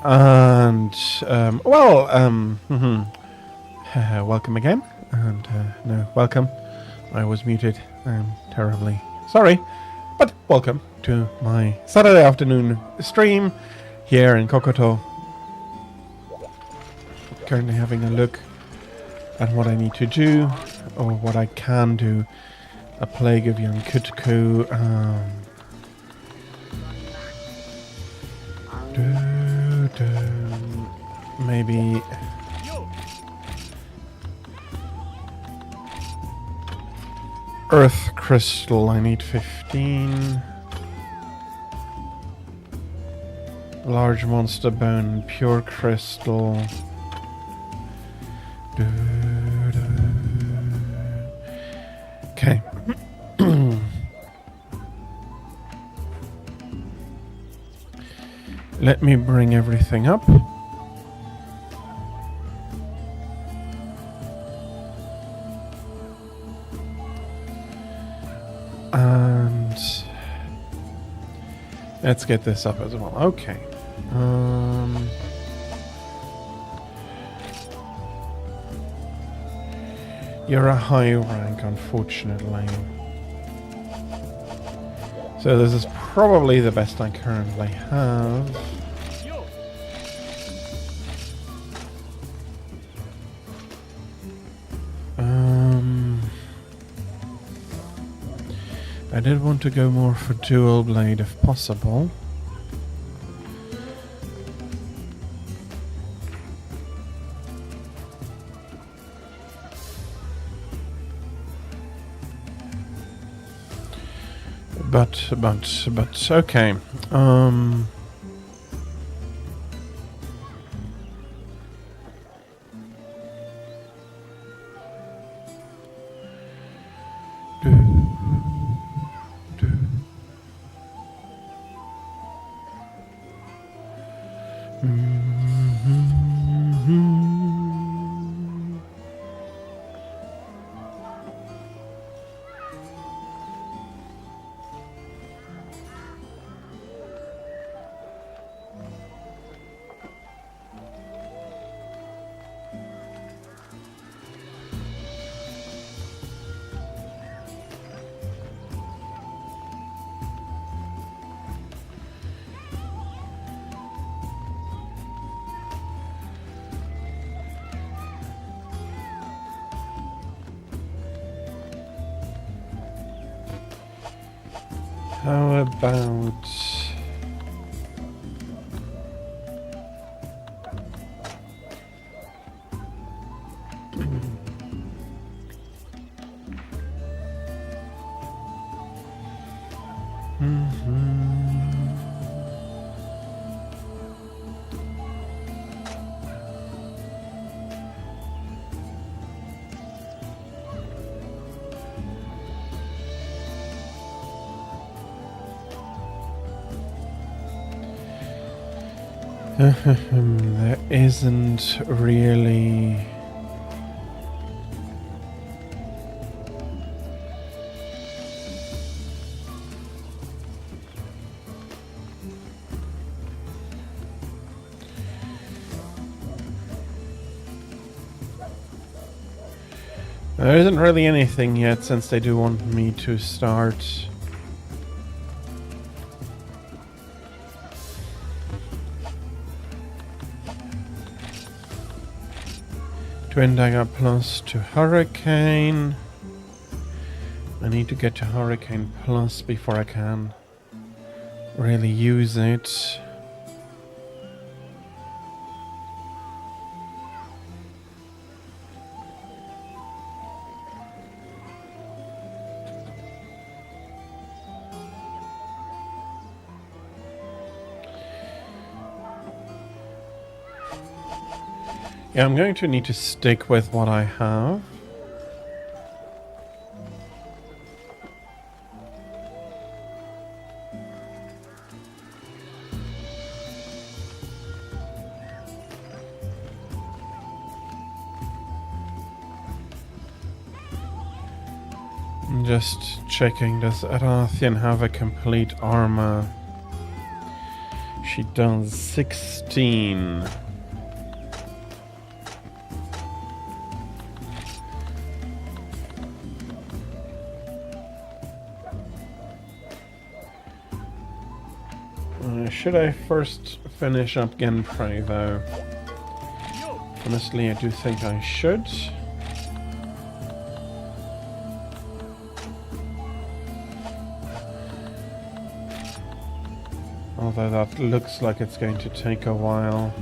And, welcome again. And, no, welcome. I was muted. I'm terribly sorry. But welcome to my Saturday afternoon stream here in Kokoto. Currently having a look at what I need to do, or what I can do. A plague of young Kokoto. Maybe Earth Crystal, I need 15. Large Monster Bone, Pure Crystal. Okay. Let me bring everything up. And let's get this up as well. Okay. You're a high rank, unfortunately. So this is probably the best I currently have. I did want to go more for dual blade if possible. But, okay. How about... there isn't really... There isn't really anything yet, since they do want me to start... Twin Dagger Plus to Hurricane. I need to get to Hurricane Plus before I can really use it. Yeah, I'm going to need to stick with what I have. I'm just checking, does Arathian have a complete armor? She does 16. Should I first finish up Genprey, though? Honestly, I do think I should. Although that looks like it's going to take a while.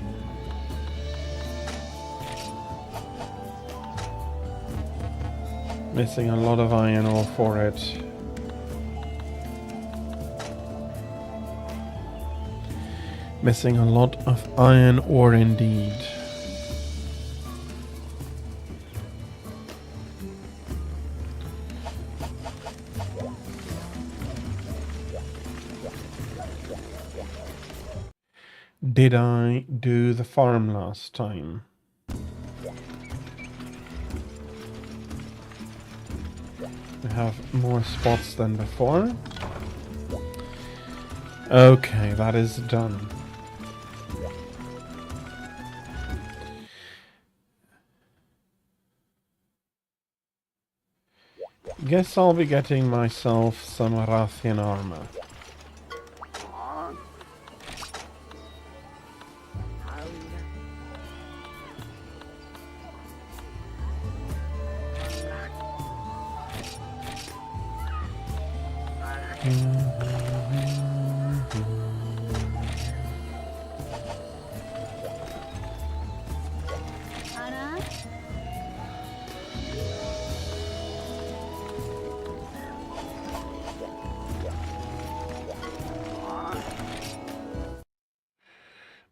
Missing a lot of iron ore for it. Missing a lot of iron ore indeed. Did I do the farm last time? We have more spots than before. Okay, that is done. Guess I'll be getting myself some Rathian armor.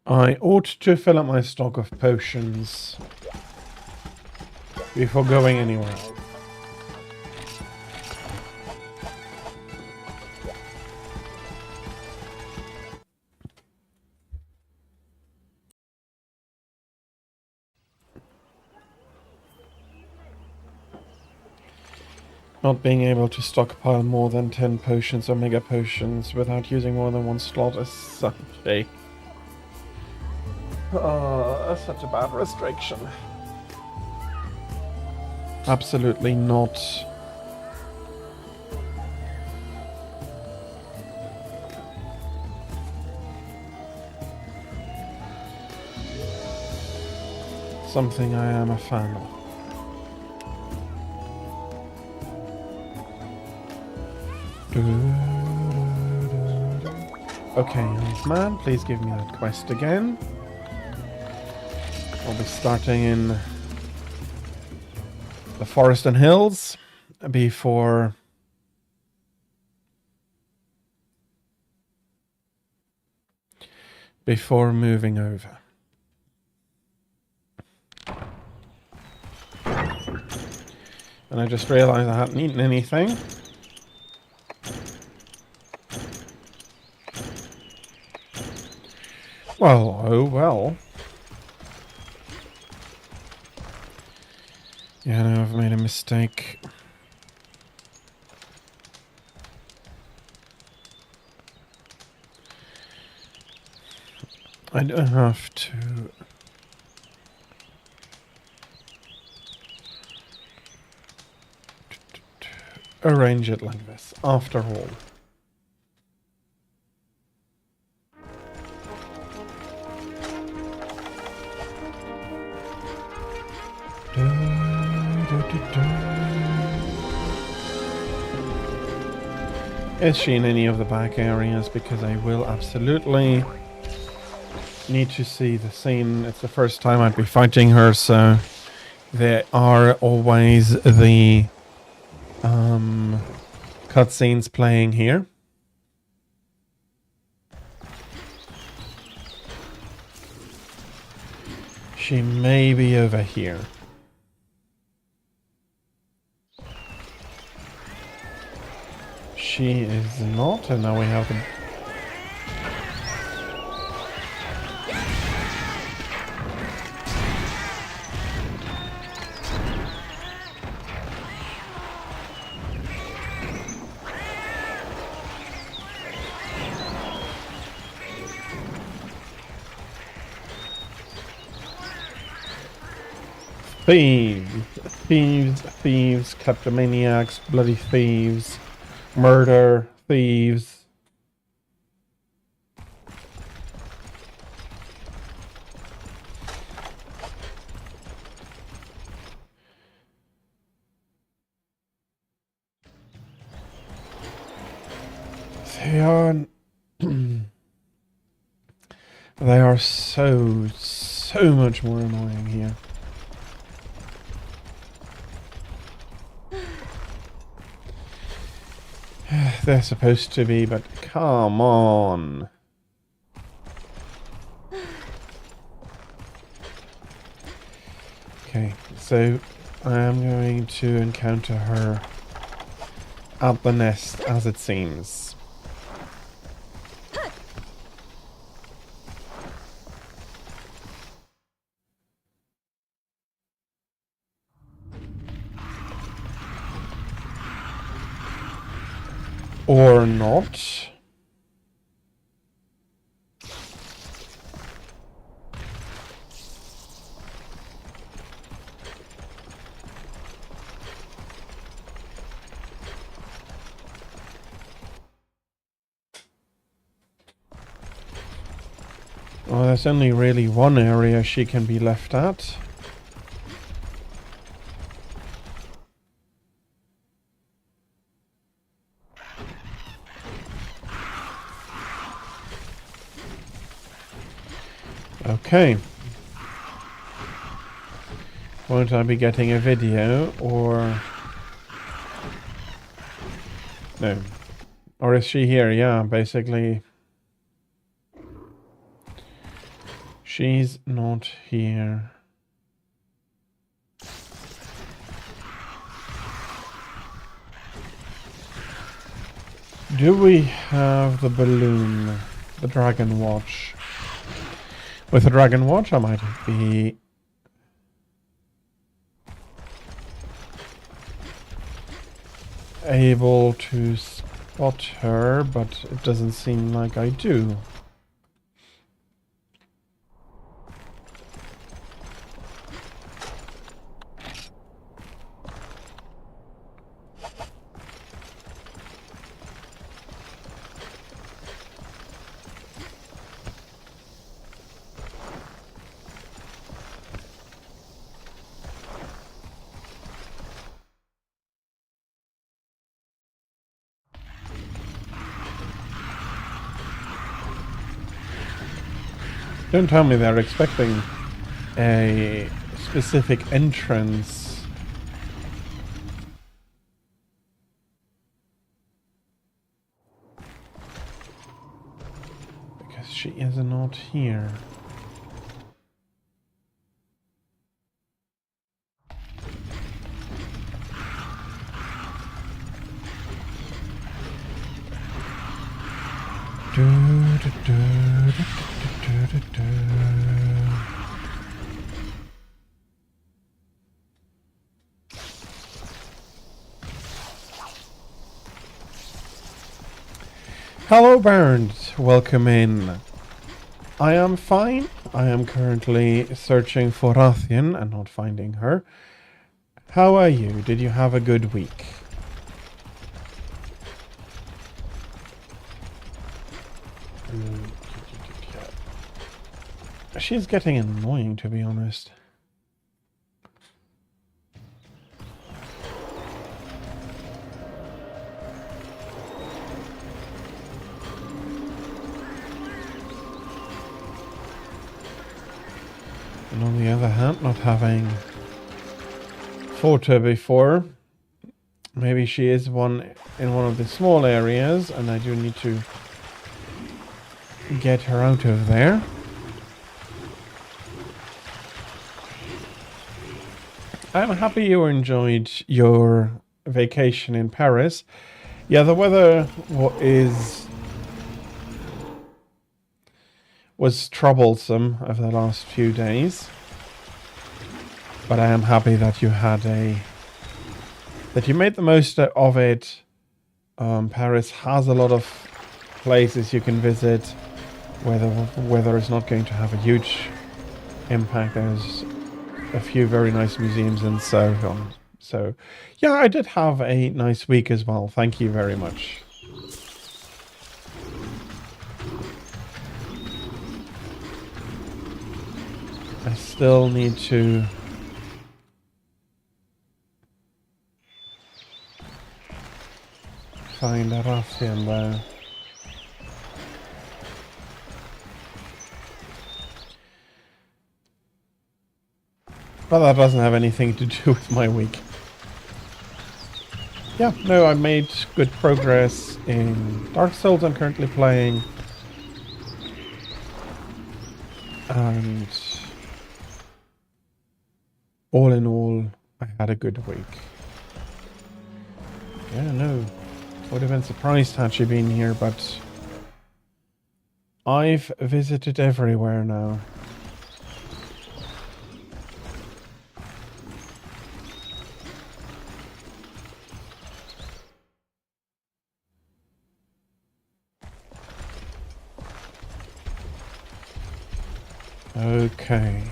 I ought to fill up my stock of potions before going anywhere. Not being able to stockpile more than 10 potions or mega potions without using more than one slot is such a... that's such a bad restriction. Absolutely not. Something I am a fan of. Okay, young man, please give me that quest again. I'll be starting in the forest and hills before moving over. And I just realized I hadn't eaten anything. Well, oh well. Yeah, no, I've made a mistake. I don't have to... arrange it like this, after all. Is she in any of the back areas? Because I will absolutely need to see the scene. It's the first time I'd be fighting her, so there are always the cutscenes playing here. She may be over here. She is not, and now we have the... Thieves. Thieves, thieves, kleptomaniacs, bloody thieves, murder, thieves. They are... they are so much more annoying here. They're supposed to be, but come on. Okay, so I am going to encounter her at the nest, as it seems. Or not. Well, there's only really one area she can be left at. Okay. Won't I be getting a video, or... No. Or is she here? Yeah, basically... She's not here. Do we have the balloon? The dragon watch? With the dragon watch, I might be... able to spot her, but it doesn't seem like I do. Don't tell me they're expecting a specific entrance. Because she is not here. Hello, Barnes. Welcome in. I am fine. I am currently searching for Rathian and not finding her. How are you? Did you have a good week? She's getting annoying, to be honest. And on the other hand, not having fought her before, maybe she is in one of the small areas, and I do need to get her out of there. I'm happy you enjoyed your vacation in Paris. Yeah, the weather was troublesome over the last few days, but I am happy that you made the most of it. Paris has a lot of places you can visit where the weather is not going to have a huge impact. There's a few very nice museums and so on. So, yeah, I did have a nice week as well. Thank you very much. I still need to find a Rathian though. But that doesn't have anything to do with my week. Yeah, no, I made good progress in Dark Souls I'm currently playing. And all in all, I had a good week. Yeah, no, would have been surprised had she been here, but I've visited everywhere now. Okay.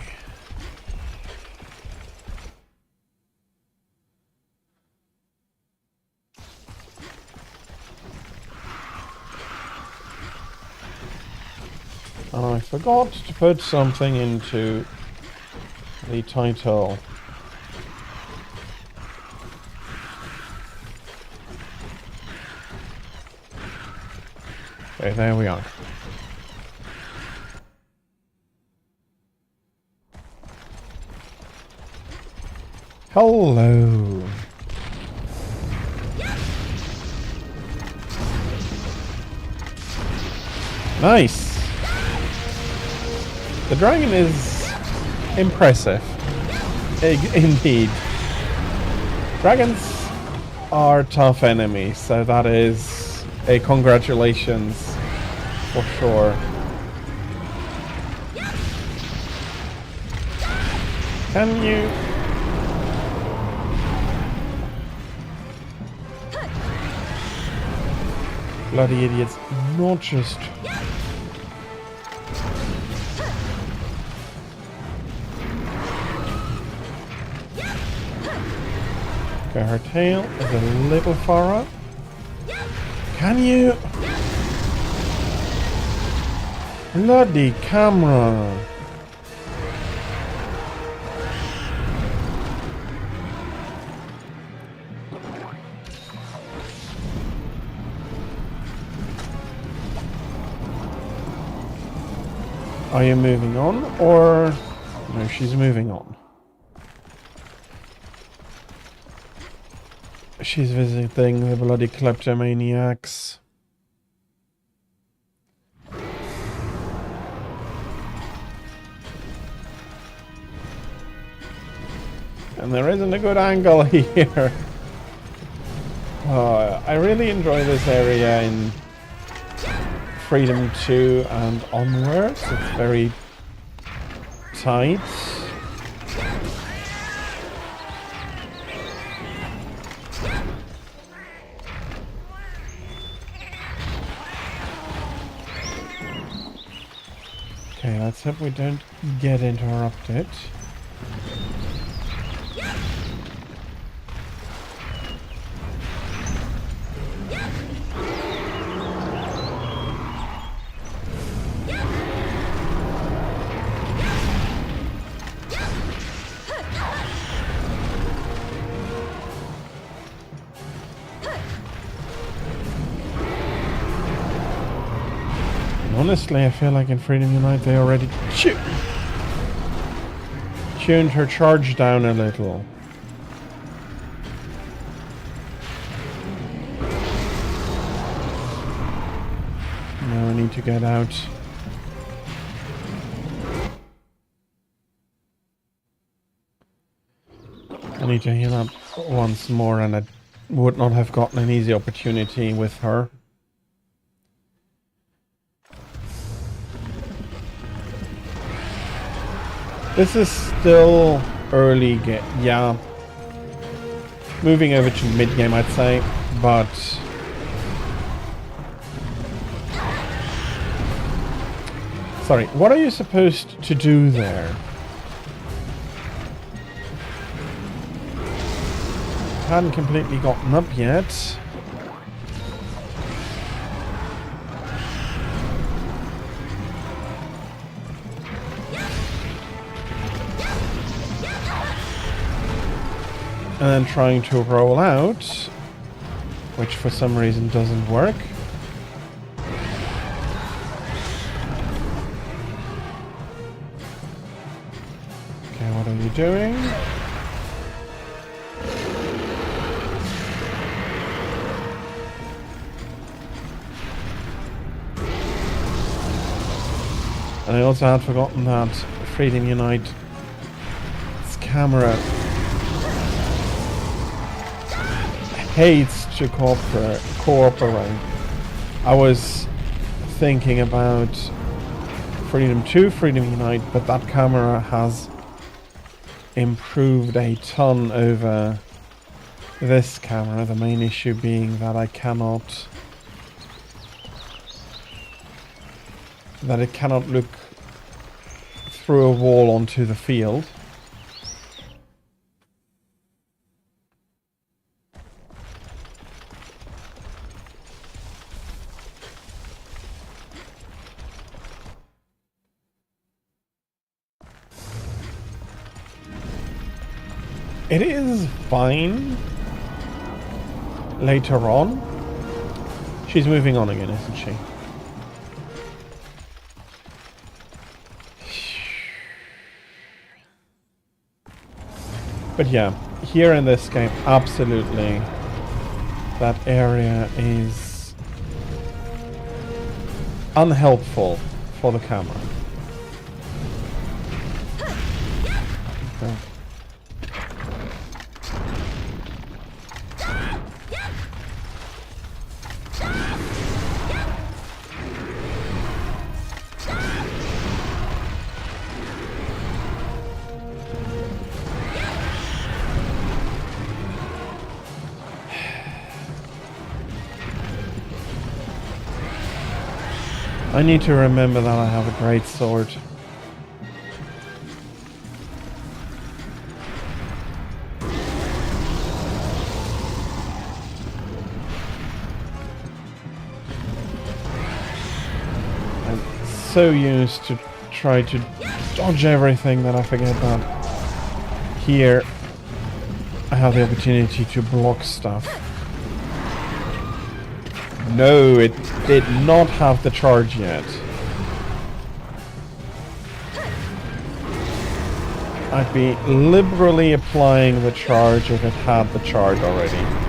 And I forgot to put something into the title. Okay, there we are. Hello. Nice. The dragon is impressive. Indeed. Dragons are tough enemies, so that is a congratulations for sure. Can you... Bloody idiots, not just... Okay, her tail is a little far up. Can you... Bloody camera! Are you moving on, or... No, she's moving on. She's visiting the bloody kleptomaniacs. And there isn't a good angle here. I really enjoy this area in Freedom 2 and onwards. It's very tight. Okay, let's hope we don't get interrupted. Honestly, I feel like in Freedom Unite they already tuned her charge down a little. Now I need to get out. I need to heal up once more, and I would not have gotten an easy opportunity with her. This is still early game, yeah. Moving over to mid-game, I'd say, but... Sorry, what are you supposed to do there? hadn't completely gotten up yet. And then trying to roll out, which for some reason doesn't work. Okay, what are you doing? And I also had forgotten that Freedom Unite's camera hates to cooperate. I was thinking about Freedom 2, Freedom Unite, but that camera has improved a ton over this camera. The main issue being that it cannot look through a wall onto the field. It is fine later on. She's moving on again, isn't she? But yeah, here in this game, absolutely, that area is unhelpful for the camera. Okay. I need to remember that I have a great sword. I'm so used to try to dodge everything that I forget that here I have the opportunity to block stuff. No, it did not have the charge yet. I'd be liberally applying the charge if it had the charge already.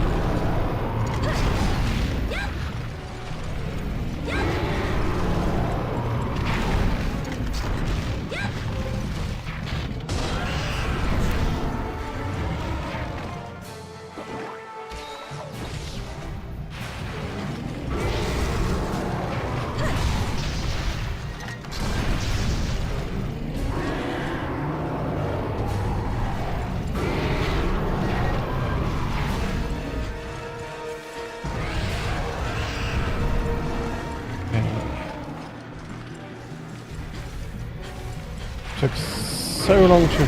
Took so long to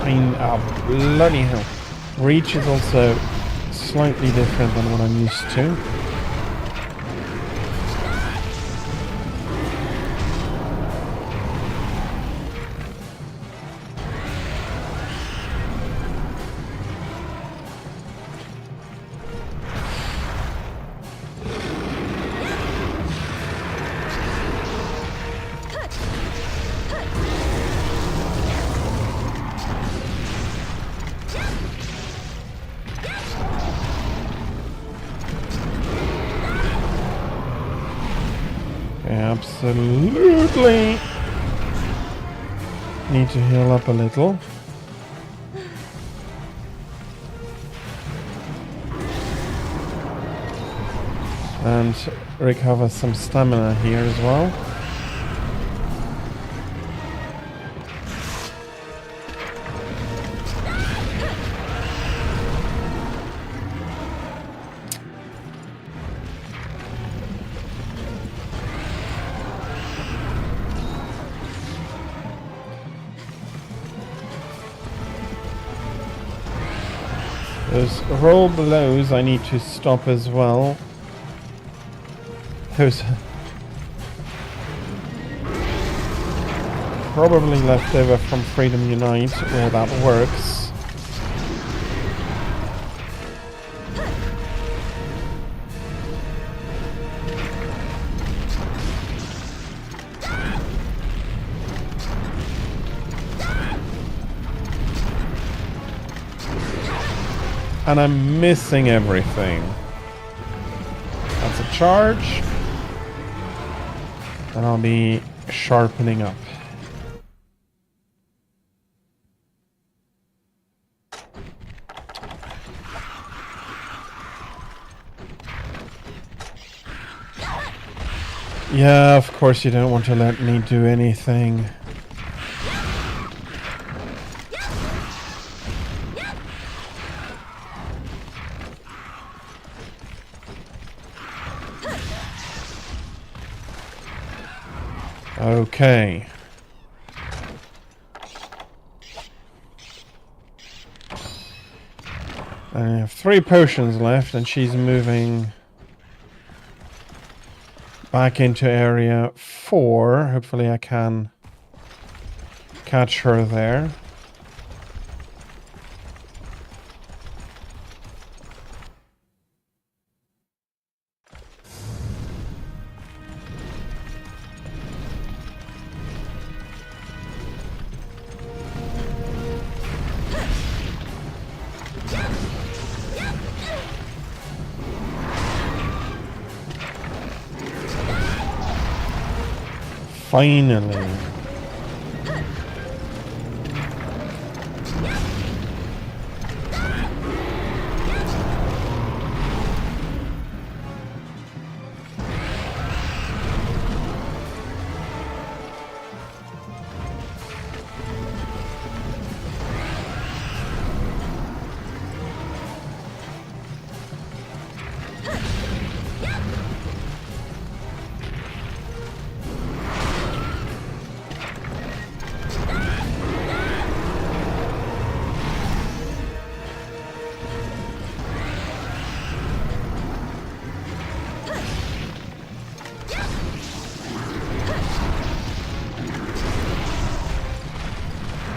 find out. Bloody hell. Reach is also slightly different than what I'm used to. Absolutely need to heal up a little. And recover some stamina here as well. Those roll blows I need to stop as well. Those probably left over from Freedom Unite where that works. And I'm missing everything. That's a charge. And I'll be sharpening up. Yeah, of course you don't want to let me do anything. Okay. I have 3 potions left and she's moving back into area 4. Hopefully I can catch her there. Finally.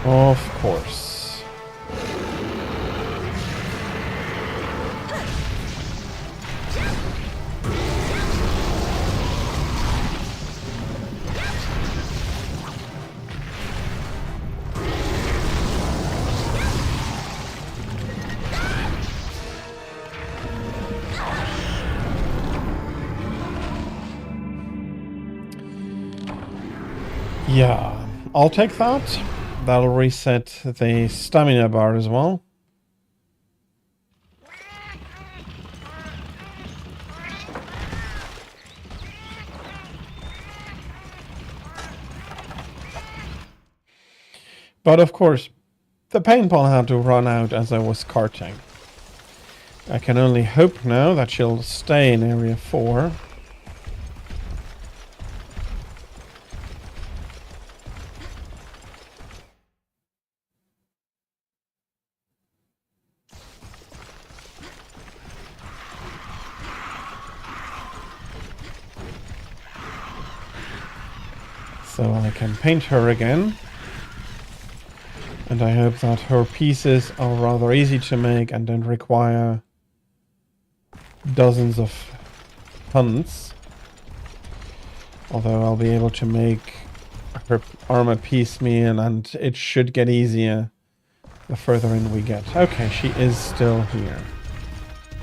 Of course. Yeah, I'll take that. That'll reset the stamina bar as well. But of course, the paintball had to run out as I was carting. I can only hope now that she'll stay in area 4. So I can paint her again. And I hope that her pieces are rather easy to make and don't require dozens of hunts. Although I'll be able to make her armor piecemeal and it should get easier the further in we get. Okay, she is still here.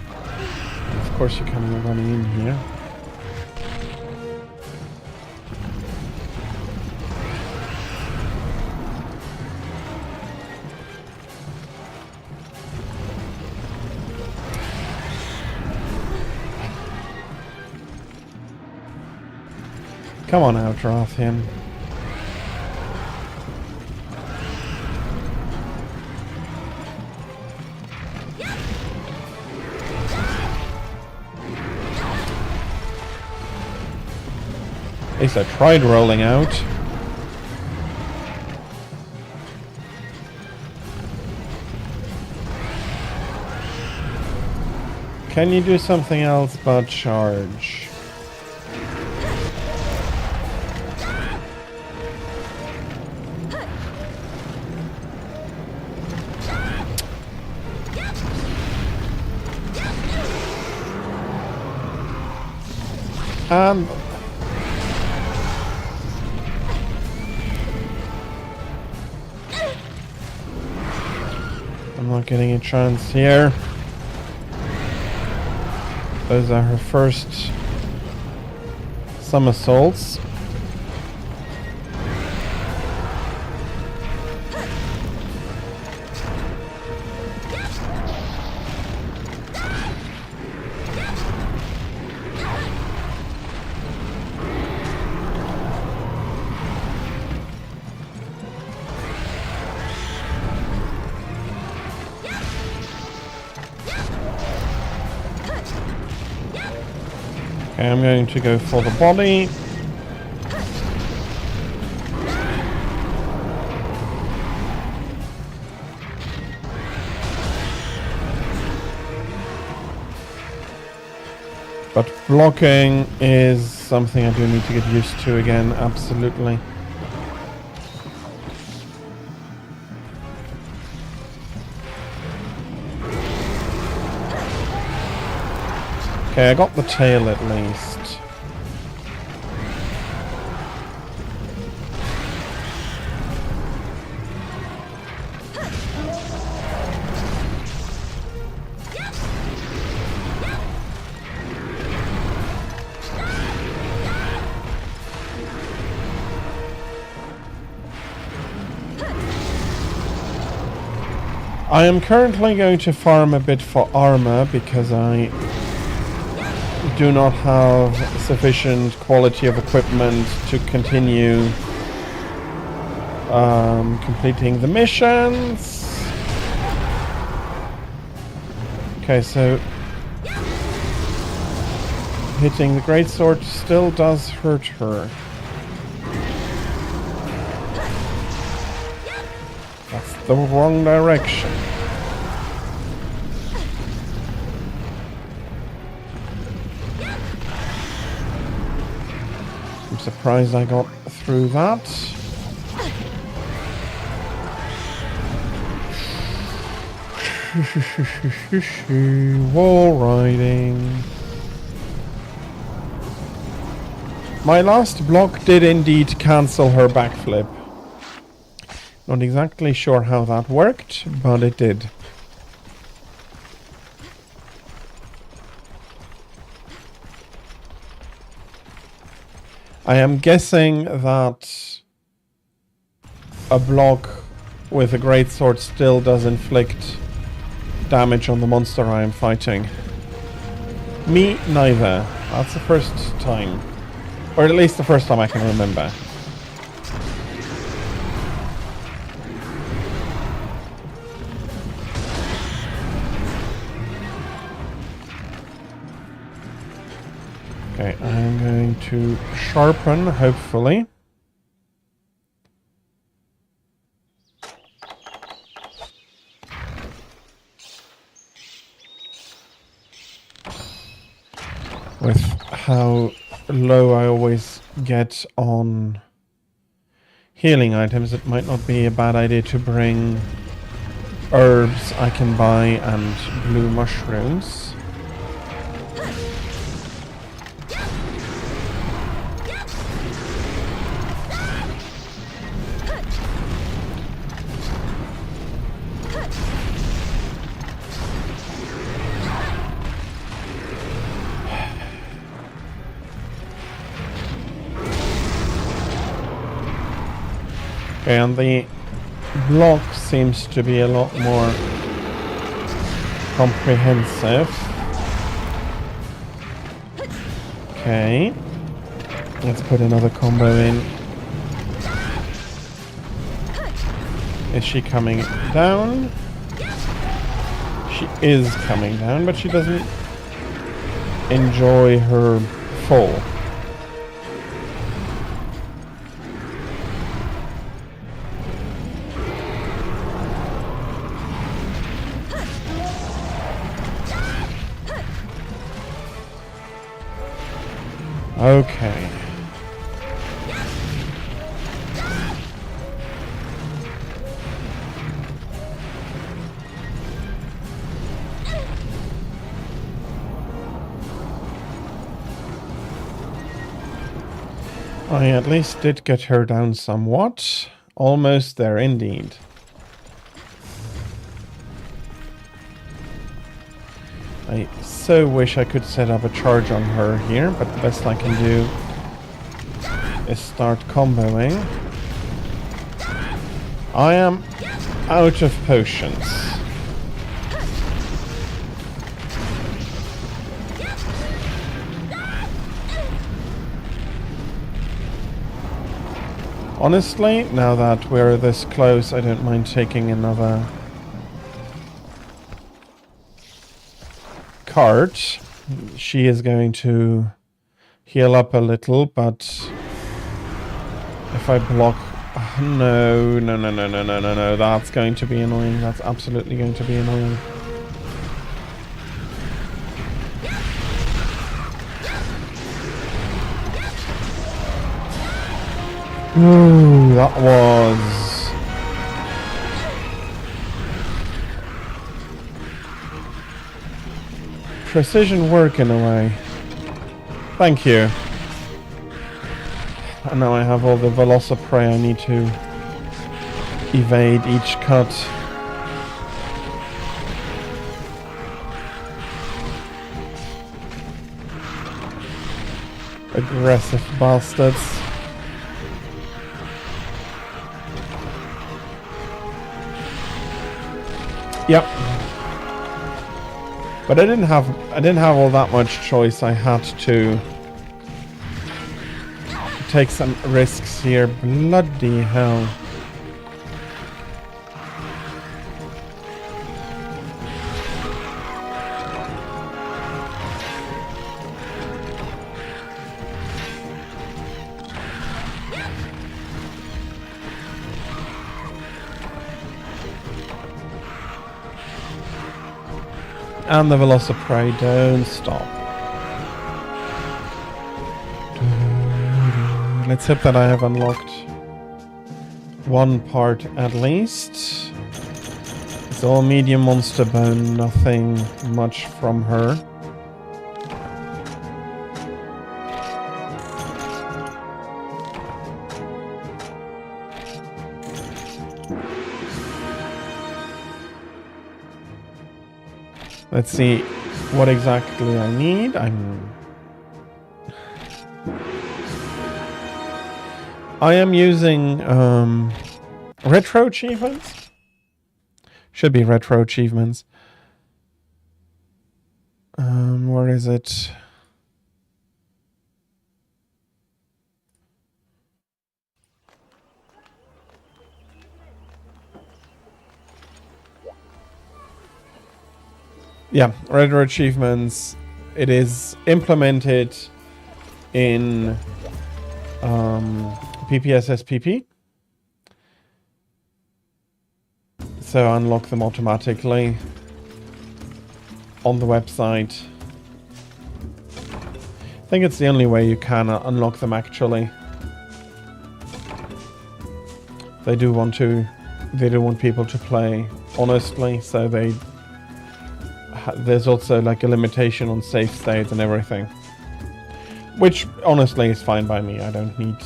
And of course you're coming running in here. Come on out, Rothian. At least I tried rolling out. Can you do something else but charge? I'm not getting a chance here. Those are her first somersaults. Okay, I'm going to go for the body. But blocking is something I do need to get used to again, absolutely. Okay, I got the tail at least. I am currently going to farm a bit for armor because I do not have sufficient quality of equipment to continue completing the missions. Okay, so hitting the greatsword still does hurt her. That's the wrong direction. I'm surprised I got through that. Wall riding. My last block did indeed cancel her backflip. Not exactly sure how that worked, but it did. I am guessing that a block with a greatsword still does inflict damage on the monster I am fighting. Me, neither. That's the first time. Or at least the first time I can remember. Okay, I'm going to sharpen, hopefully. With how low I always get on healing items, it might not be a bad idea to bring herbs I can buy and blue mushrooms. Okay, and the block seems to be a lot more comprehensive. Okay, let's put another combo in. Is she coming down? She is coming down, but she doesn't enjoy her fall. Okay. I at least did get her down somewhat. Almost there indeed. I so wish I could set up a charge on her here, but the best I can do is start comboing. I am out of potions. Honestly, now that we're this close, I don't mind taking another card. She is going to heal up a little, but if I block... No, that's going to be annoying. That's absolutely going to be annoying. Ooh, that was... precision work in a way. Thank you. And now I have all the Velociprey I need to evade each cut. Aggressive bastards. Yep. But I didn't have all that much choice. I had to take some risks here. Bloody hell. And the Velociprey don't stop. Let's hope that I have unlocked one part at least. It's all medium monster bone, nothing much from her. Let's see what exactly I need. I am using retro achievements. Should be retro achievements. Where is it? Yeah, retro achievements. It is implemented in PPSSPP. So unlock them automatically on the website. I think it's the only way you can unlock them actually. They do want people to play honestly, so there's also like a limitation on save states and everything. Which honestly is fine by me. I don't need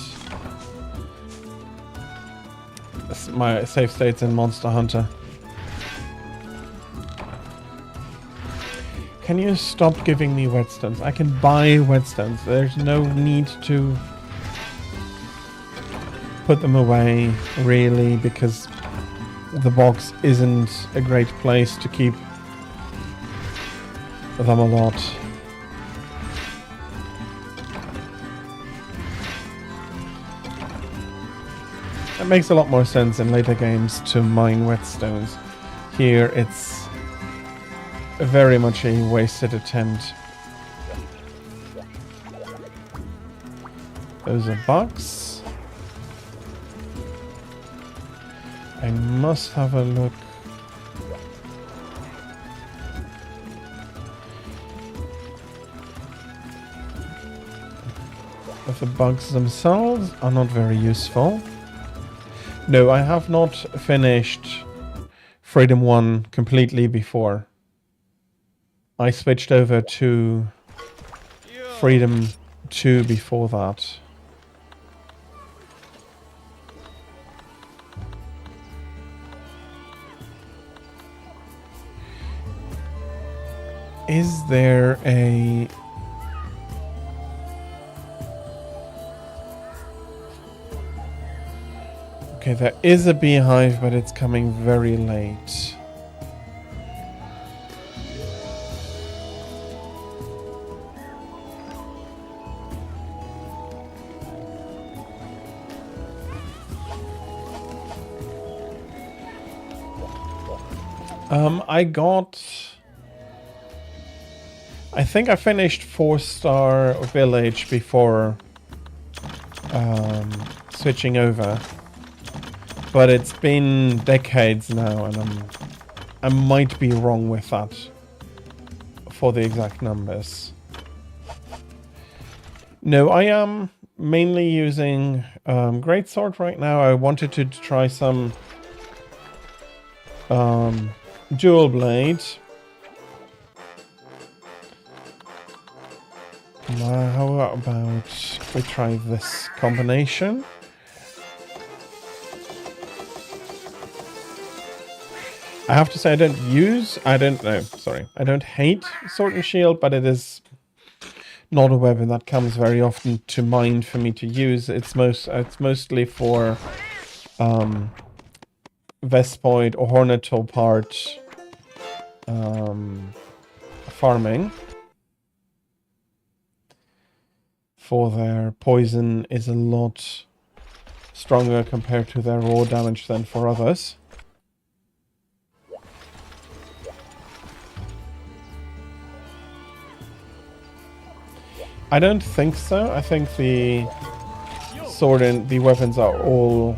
my save states in Monster Hunter. Can you stop giving me whetstones? I can buy whetstones. There's no need to put them away, really, because the box isn't a great place to keep them a lot. It makes a lot more sense in later games to mine whetstones. Here it's very much a wasted attempt. Those are bugs. I must have a look. The bugs themselves are not very useful. No, I have not finished Freedom 1 completely before. I switched over to Freedom 2 before that. Is there a... Okay, there is a beehive, but it's coming very late. I think I finished 4-star village before switching over. But it's been decades now, and I might be wrong with that for the exact numbers. No, I am mainly using Greatsword right now. I wanted to try some dual blade. How about we try this combination? I have to say I don't hate Sword and Shield, but it is not a weapon that comes very often to mind for me to use. It's mostly for Vespoid or Hornetall part farming. For their poison is a lot stronger compared to their raw damage than for others. I don't think so. I think the sword and the weapons are all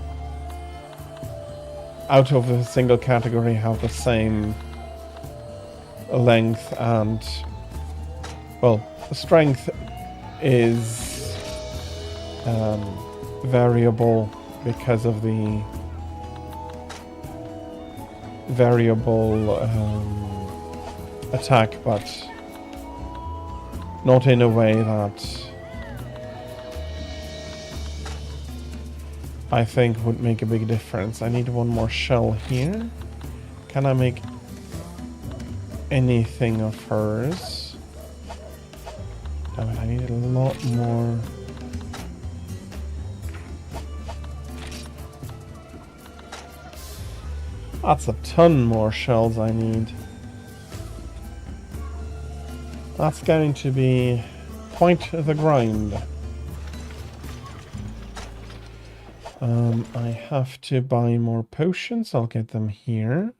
out of a single category, have the same length, and well, the strength is variable because of the variable attack, but not in a way that I think would make a big difference. I need one more shell here. Can I make anything of hers? Damn it, I need a lot more. That's a ton more shells I need. That's going to be quite the grind. I have to buy more potions. I'll get them here.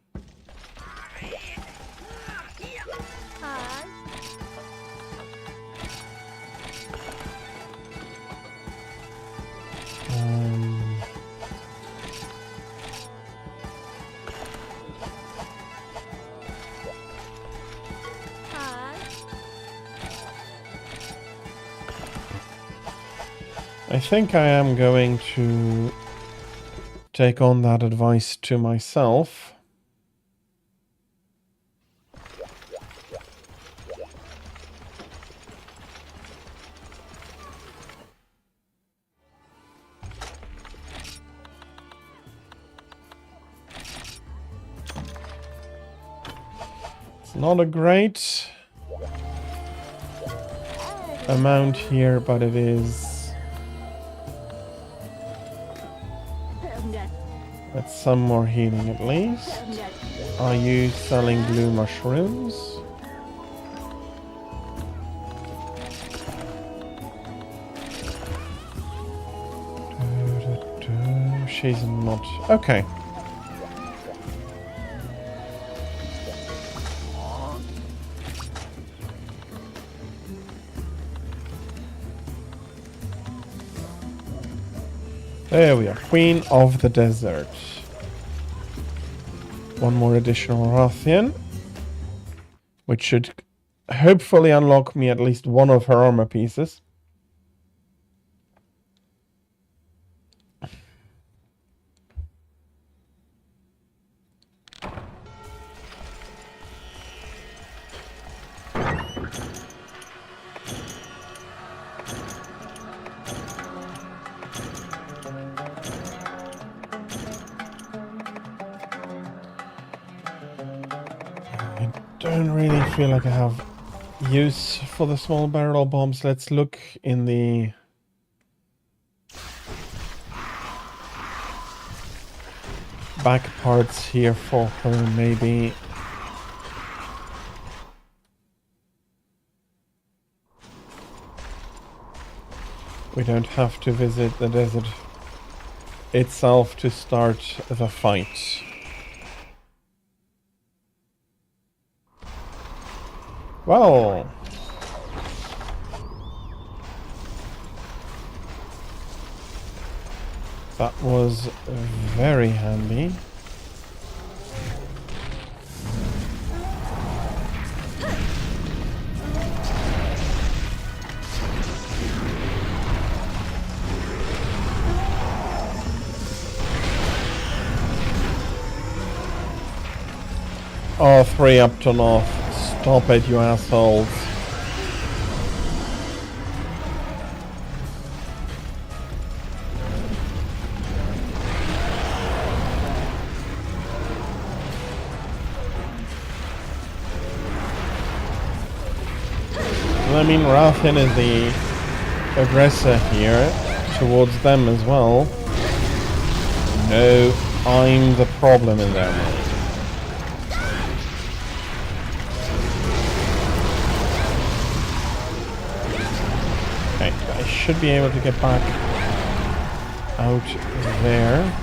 I think I am going to take on that advice to myself. It's not a great amount here, but it is. That's some more healing at least. Are you selling blue mushrooms? She's not. Okay. There we are. Queen of the Desert. One more additional Rathian, which should hopefully unlock me at least one of her armor pieces. don't really feel like I have use for the small barrel bombs. Let's look in the back parts here for her, maybe. We don't have to visit the desert itself to start the fight. Well, that was very handy. Oh, 3 up to north. Stop it, you assholes. I mean, Rathin is the aggressor here towards them as well. No, I'm the problem in their mind. Okay, I should be able to get back out there.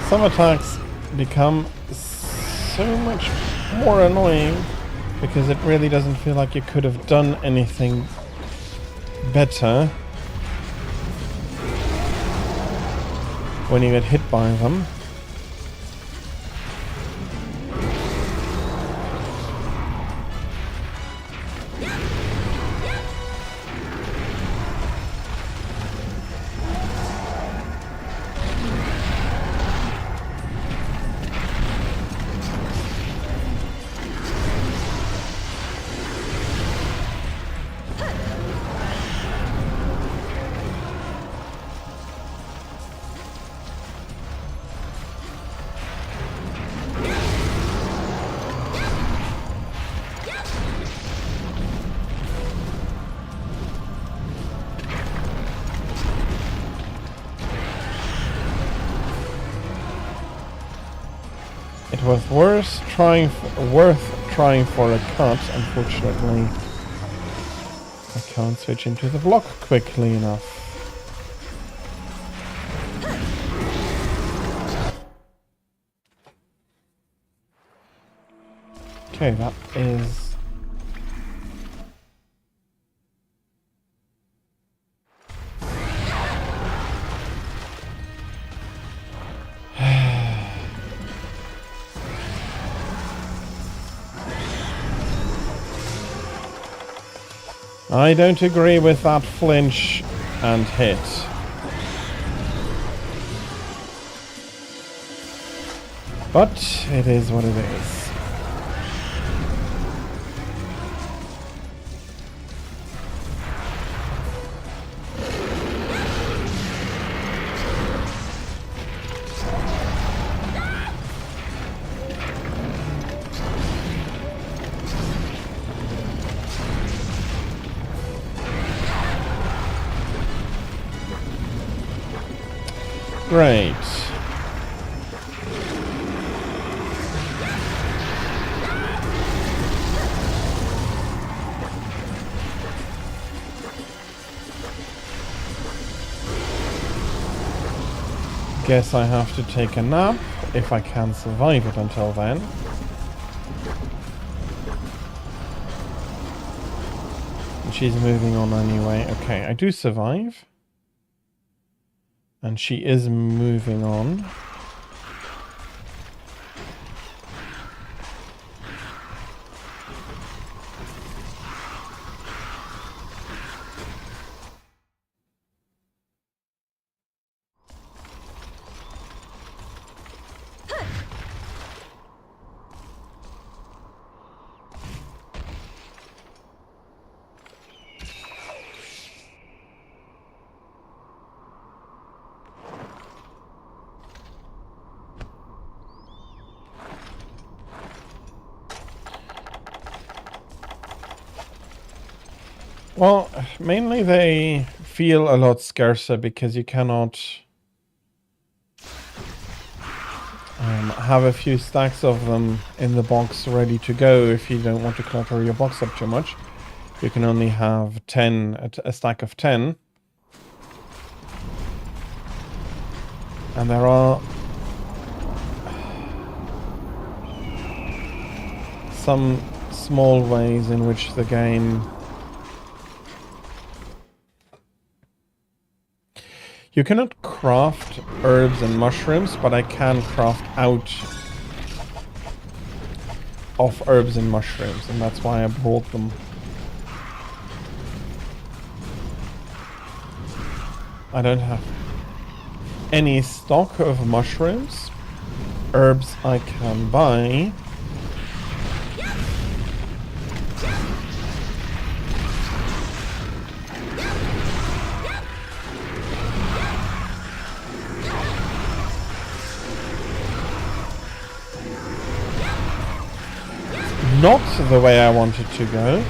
Some attacks become so much more annoying because it really doesn't feel like you could have done anything better when you get hit by them. It was worth trying for a cut. Unfortunately, I can't switch into the block quickly enough. Okay, that is... I don't agree with that flinch and hit. But it is what it is. Great. guess I have to take a nap if I can survive it until then. And she's moving on anyway. Okay, I do survive. And she is moving on. Well, mainly they feel a lot scarcer because you cannot have a few stacks of them in the box ready to go if you don't want to clutter your box up too much. You can only have 10, a stack of 10. And there are some small ways in which the game... You cannot craft herbs and mushrooms, but I can craft out of herbs and mushrooms, and that's why I brought them. I don't have any stock of mushrooms. Herbs I can buy. Not the way I wanted to go.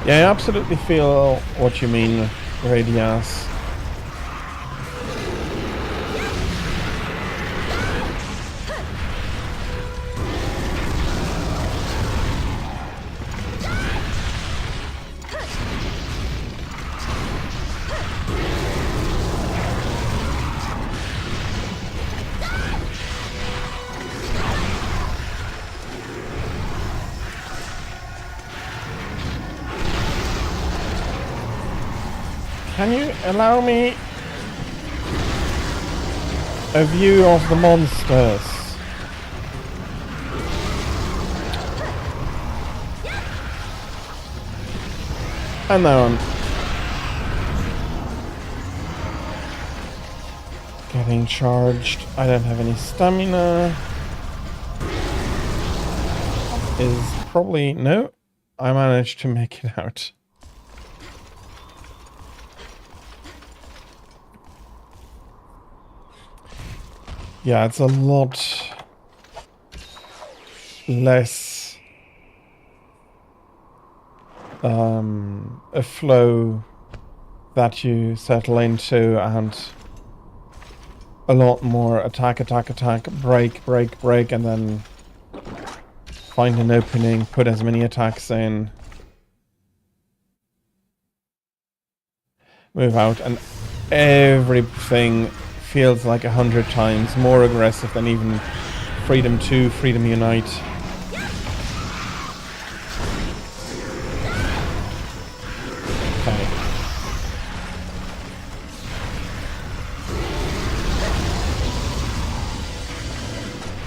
Yeah, I absolutely feel what you mean, Radias. Can you allow me a view of the monsters? And now I'm getting charged. I don't have any stamina. Is probably... No, I managed to make it out. Yeah, it's a lot less a flow that you settle into, and a lot more attack, attack, attack, break, break, break, and then find an opening, put as many attacks in, move out, and everything feels like 100 times more aggressive than even Freedom 2, Freedom Unite. Okay.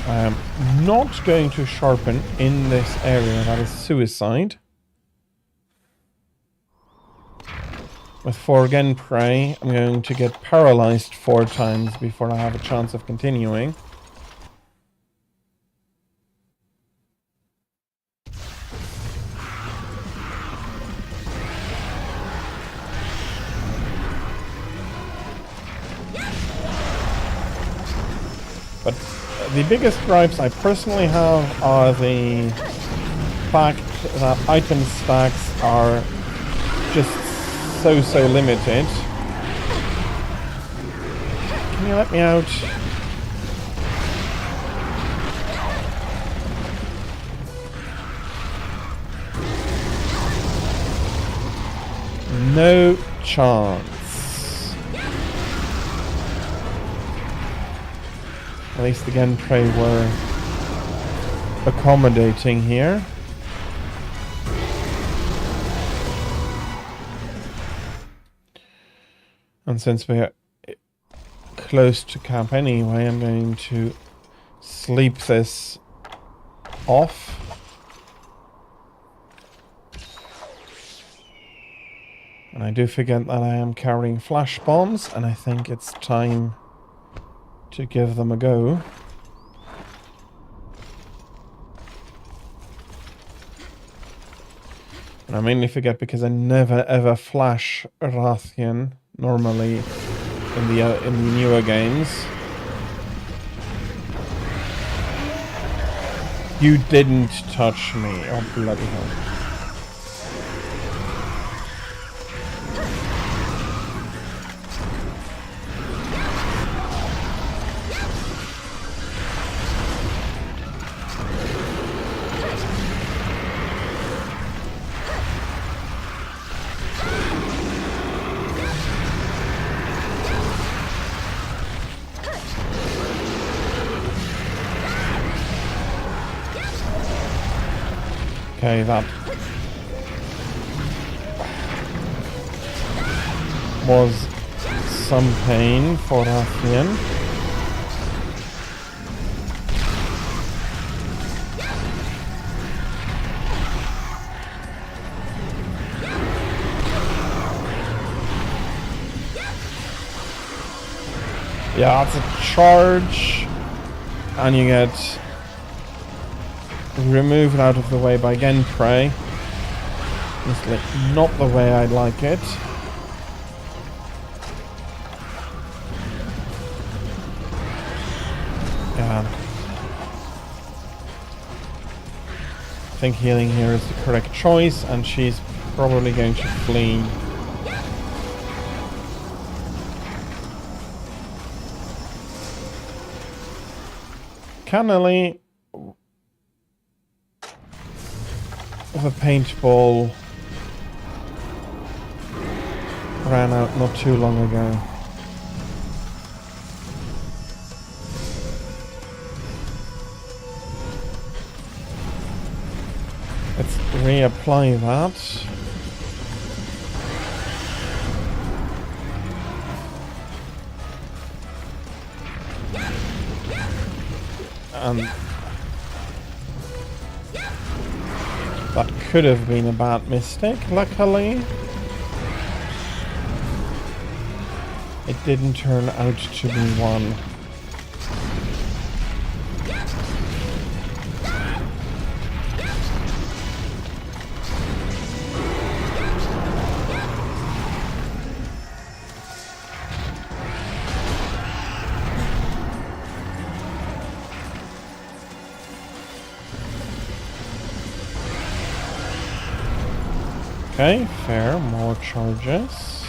I am not going to sharpen in this area, that is suicide. With Forgen Prey, I'm going to get paralyzed 4 times before I have a chance of continuing. But the biggest gripes I personally have are the fact that item stacks are just so limited. Can you let me out? no chance. At least again, pray we're accommodating here. And since we're close to camp anyway, I'm going to sleep this off. And I do forget that I am carrying flash bombs, and I think it's time to give them a go. And I mainly forget because I never ever flash Rathian normally in the newer games. You didn't touch me. Oh bloody hell. Okay, that was some pain for Rathian. Yeah, it's a charge, and you get removed out of the way by Genprey. Honestly, not the way I'd like it. Yeah. I think healing here is the correct choice, and she's probably going to flee. Cannily of a paintball ran out not too long ago. Let's reapply that. And that could have been a bad mistake, luckily. It didn't turn out to be one. Okay, fair, more charges.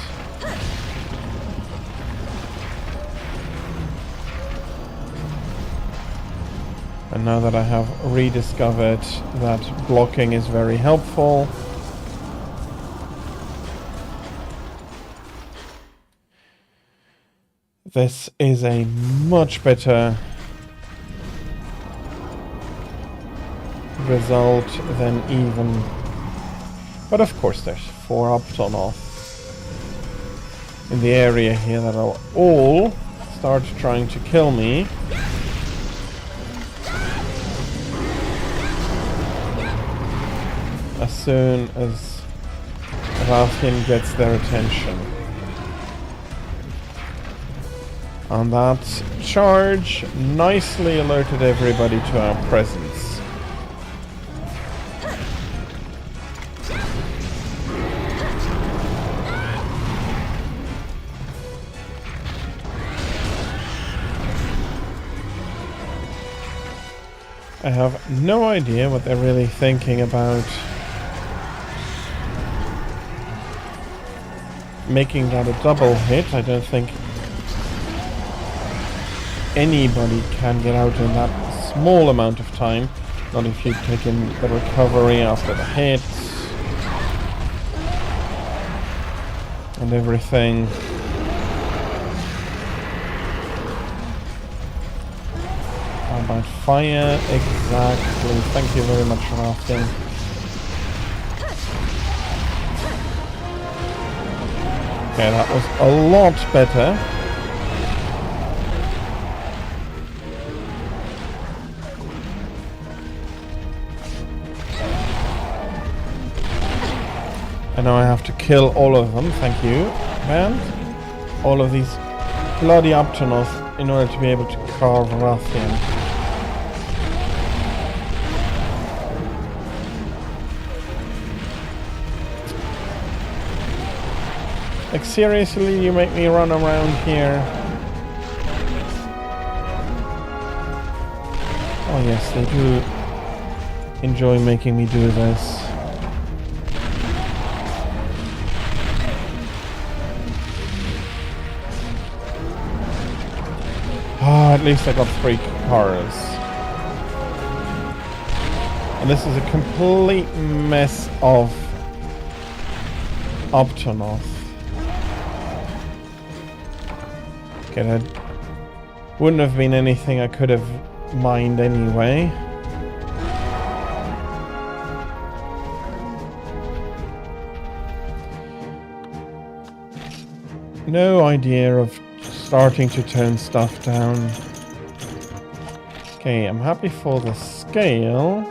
And now that I have rediscovered that blocking is very helpful, this is a much better result than even. But of course there's 4 Upton off in the area here that will all start trying to kill me. As soon as Rathian gets their attention. And that charge nicely alerted everybody to our presence. I have no idea what they're really thinking about making that a double hit. I don't think anybody can get out in that small amount of time. Not if you've taken the recovery after the hit. and everything. How about fire? Exactly. Thank you very much, Rafting. Okay, that was a lot better. And now I have to kill all of them, thank you. And all of these bloody Optonos in order to be able to carve Rathian. Like, seriously, you make me run around here? Oh yes, they do enjoy making me do this. Ah, at least I got 3 cars. And this is a complete mess of Optonoth. Okay, that wouldn't have been anything I could have mined anyway. No idea of starting to turn stuff down. Okay, I'm happy for the scale.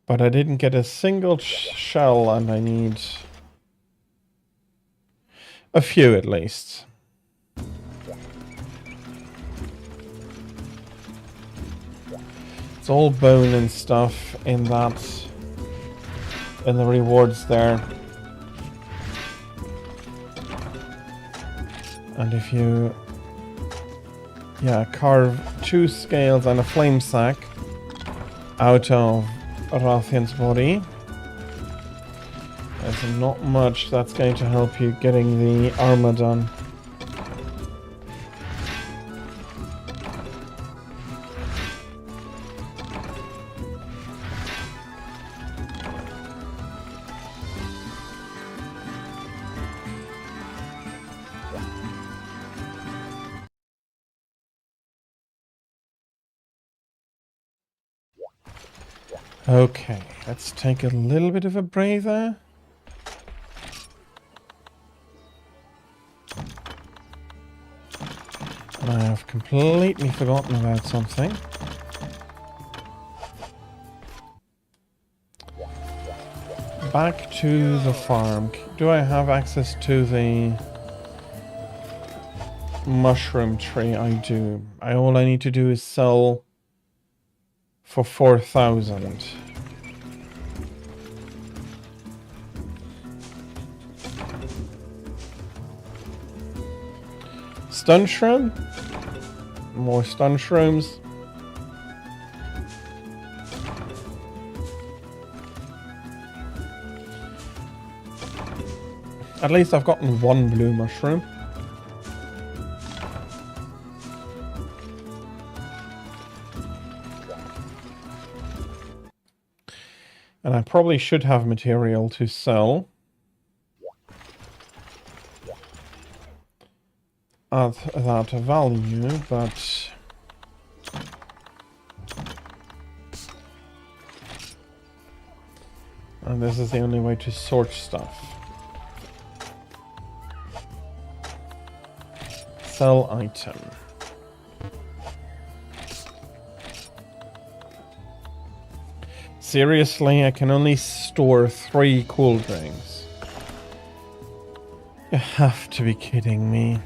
But I didn't get a single shell, and I need a few at least. It's all bone and stuff in that, in the rewards there. And if you, carve 2 scales and a flame sack out of Rathian's body, there's not much that's going to help you getting the armor done. Okay, let's take a little bit of a breather. I have completely forgotten about something. Back to the farm. Do I have access to the mushroom tree? I do. All I need to do is sell for 4,000. Stun shroom? More stun shrooms. At least I've gotten 1 blue mushroom. And I probably should have material to sell at that value, but and this is the only way to sort stuff. Sell item. Seriously, I can only store 3 cool drinks. You have to be kidding me.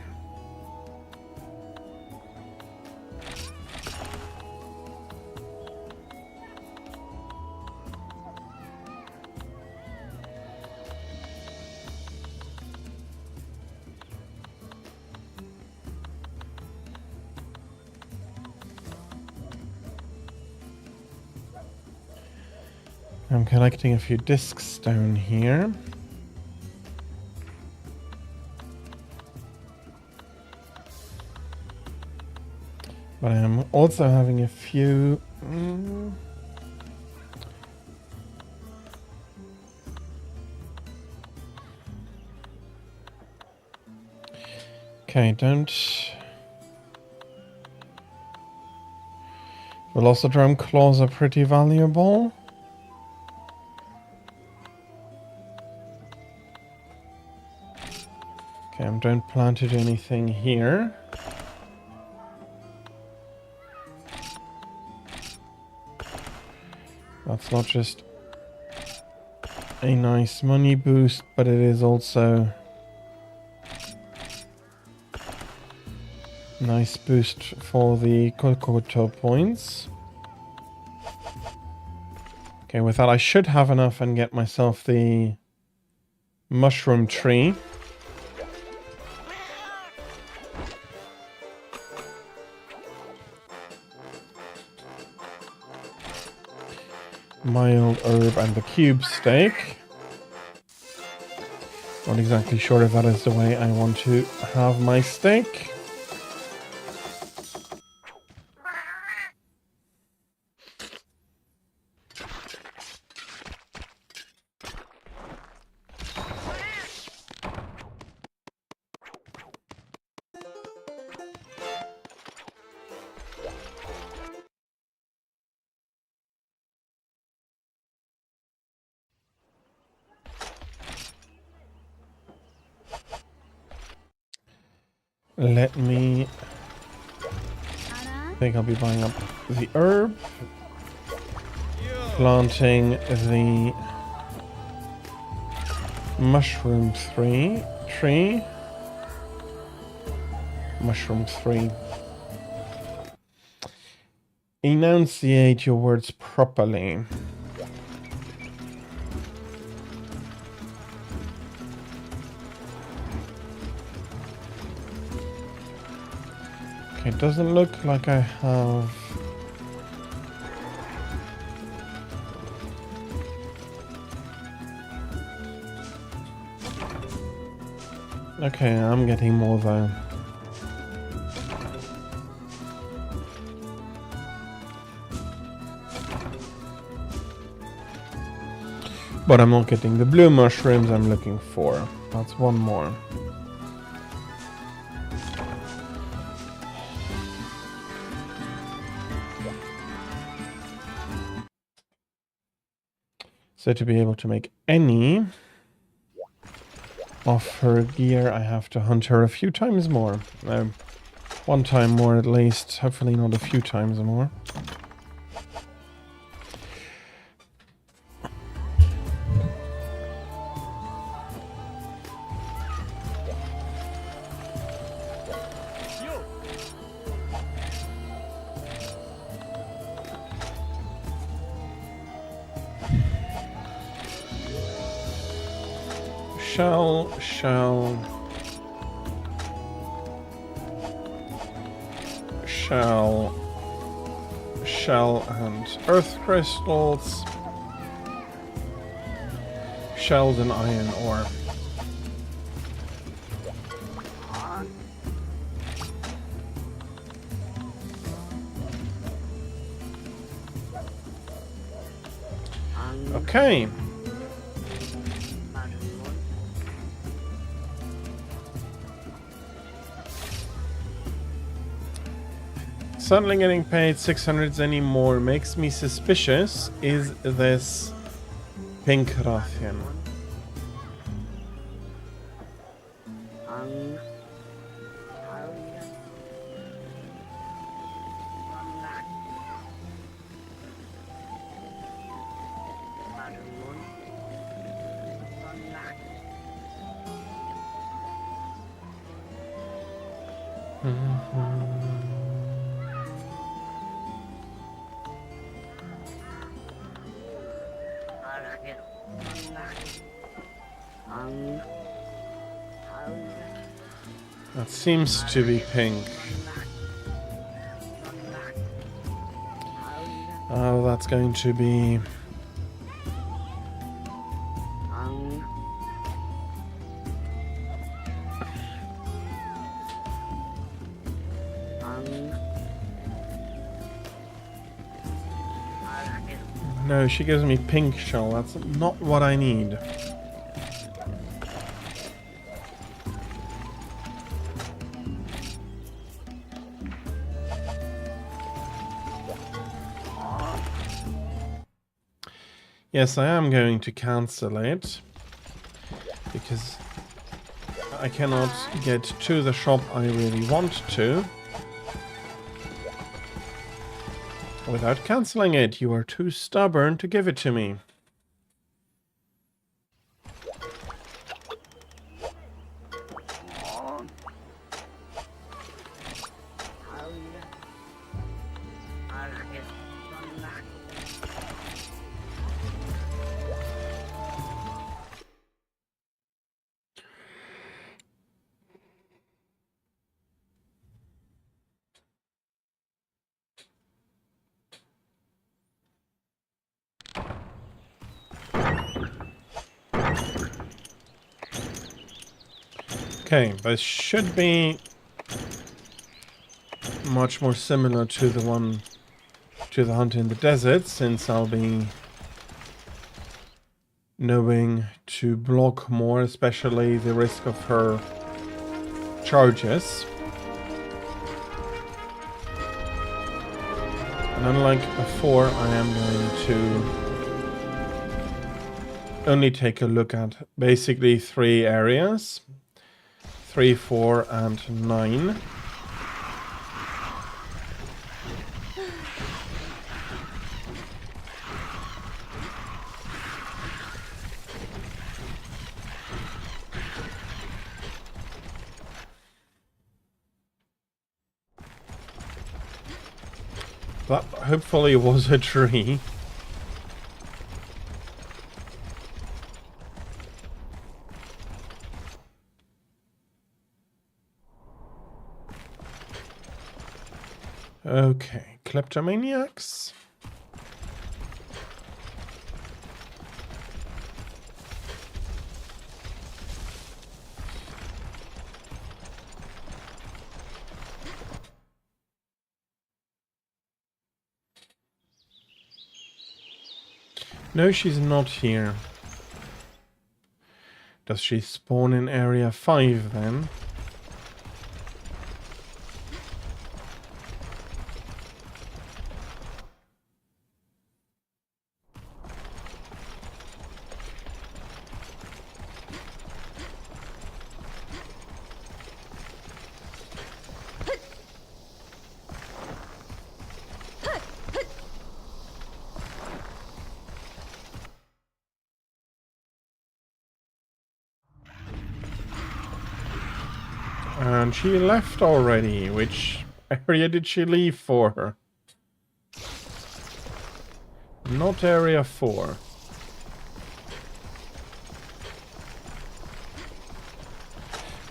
I'm collecting a few discs down here. But I am also having a few... Okay, don't... Velocodrome claws are pretty valuable. Okay, I don't plan to do anything here. That's not just a nice money boost, but it is also a nice boost for the Kokoto points. Okay, with that I should have enough and get myself the mushroom tree. Mild herb and the cube steak. Not exactly sure if that is the way I want to have my steak. Let me... I think I'll be buying up the herb. Planting the mushroom tree. Mushroom tree. Enunciate your words properly. It doesn't look like I have... Okay, I'm getting more though. But I'm not getting the blue mushrooms I'm looking for. That's one more. So to be able to make any of her gear, I have to hunt her a few times more. One time more at least, hopefully not a few times more. Shell and earth crystals. Shells and iron ore. Okay. Suddenly getting paid 600s anymore makes me suspicious. Is this pink Rathian? That seems to be pink. Oh, that's going to be No, she gives me pink shell. That's not what I need. Yes, I am going to cancel it because I cannot get to the shop I really want to without cancelling it. You are too stubborn to give it to me. Okay, this should be much more similar to the one to the hunt in the desert, since I'll be knowing to block more, especially the risk of her charges. And unlike before, I am going to only take a look at basically 3 areas. 3, 4, and 9. That hopefully was a tree. Okay, kleptomaniacs. No, she's not here. Does she spawn in area 5 then? And she left already. Which area did she leave for? Not area 4.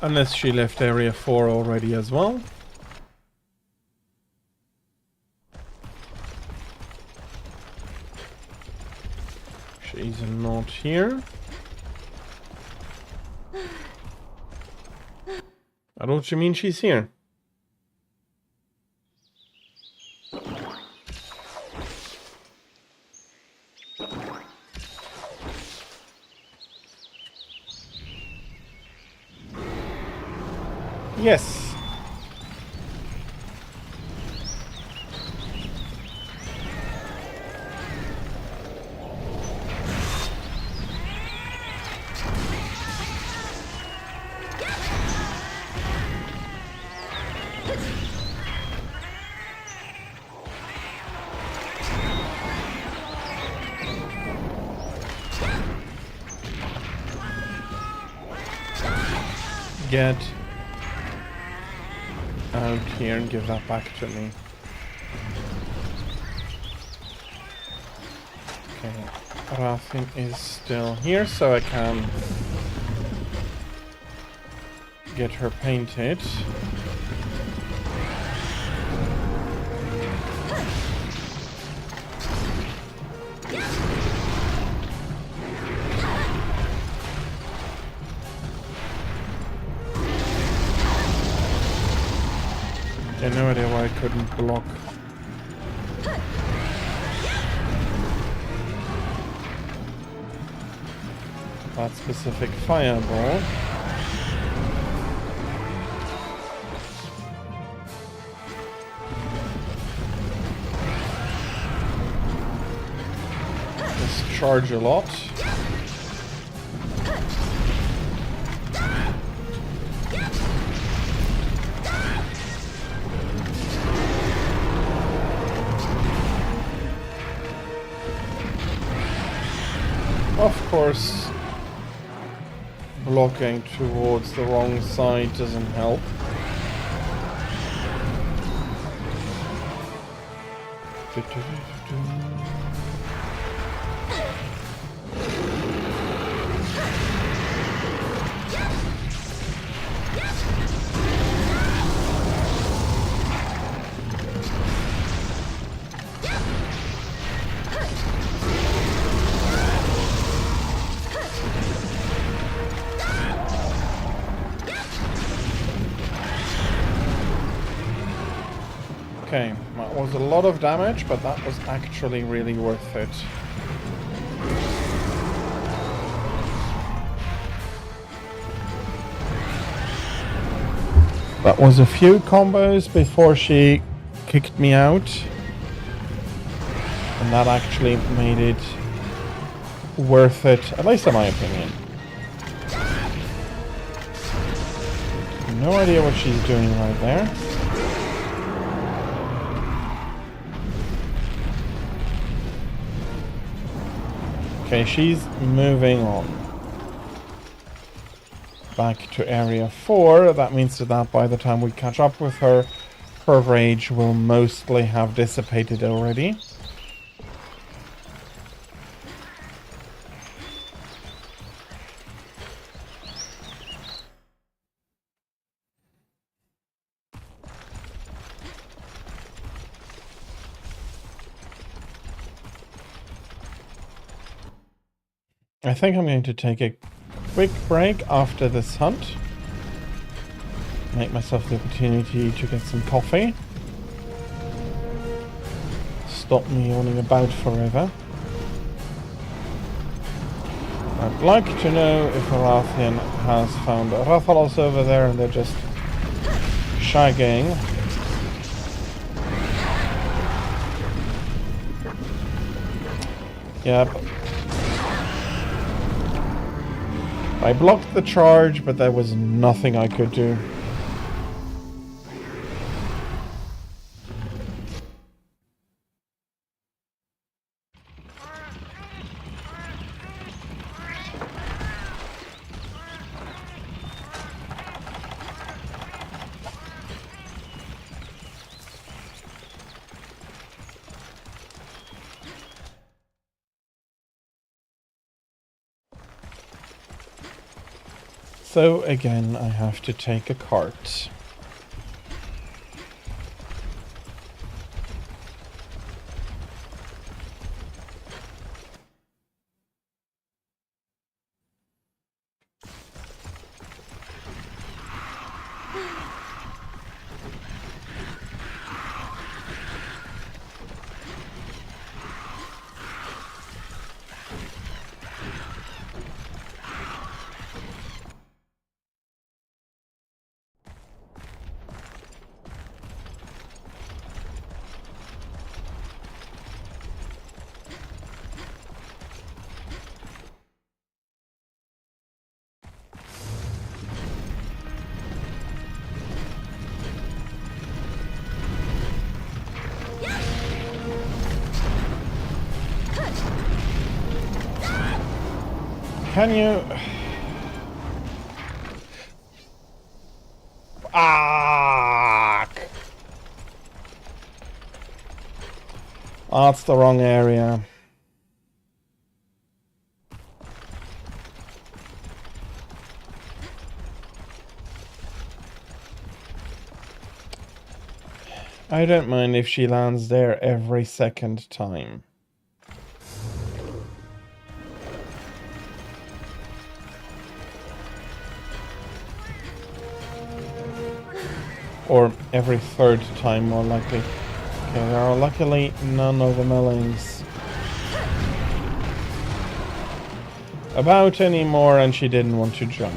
Unless she left area 4 already as well. She's not here. I don't you mean she's here? Yes. Get out here and give that back to me. Okay, Rathin is still here, so I can get her painted. Okay, no idea why I couldn't block that specific fireball. Just charge a lot. Of course, blocking towards the wrong side doesn't help. Okay, that was a lot of damage, but that was actually really worth it. That was a few combos before she kicked me out. And that actually made it worth it, at least in my opinion. No idea what she's doing right there. Okay, she's moving on. Back to area 4. That means that by the time we catch up with her, her rage will mostly have dissipated already. I think I'm going to take a quick break after this hunt. Make myself the opportunity to get some coffee. Stop me yawning about forever. I'd like to know if Arathian has found Rathalos over there and they're just shagging. Yep. I blocked the charge, but there was nothing I could do. So again, I have to take a cart. Can you... That's the wrong area. I don't mind if she lands there every second time. Or every third time, more likely. Okay, there are luckily none of the melons about anymore, and she didn't want to jump.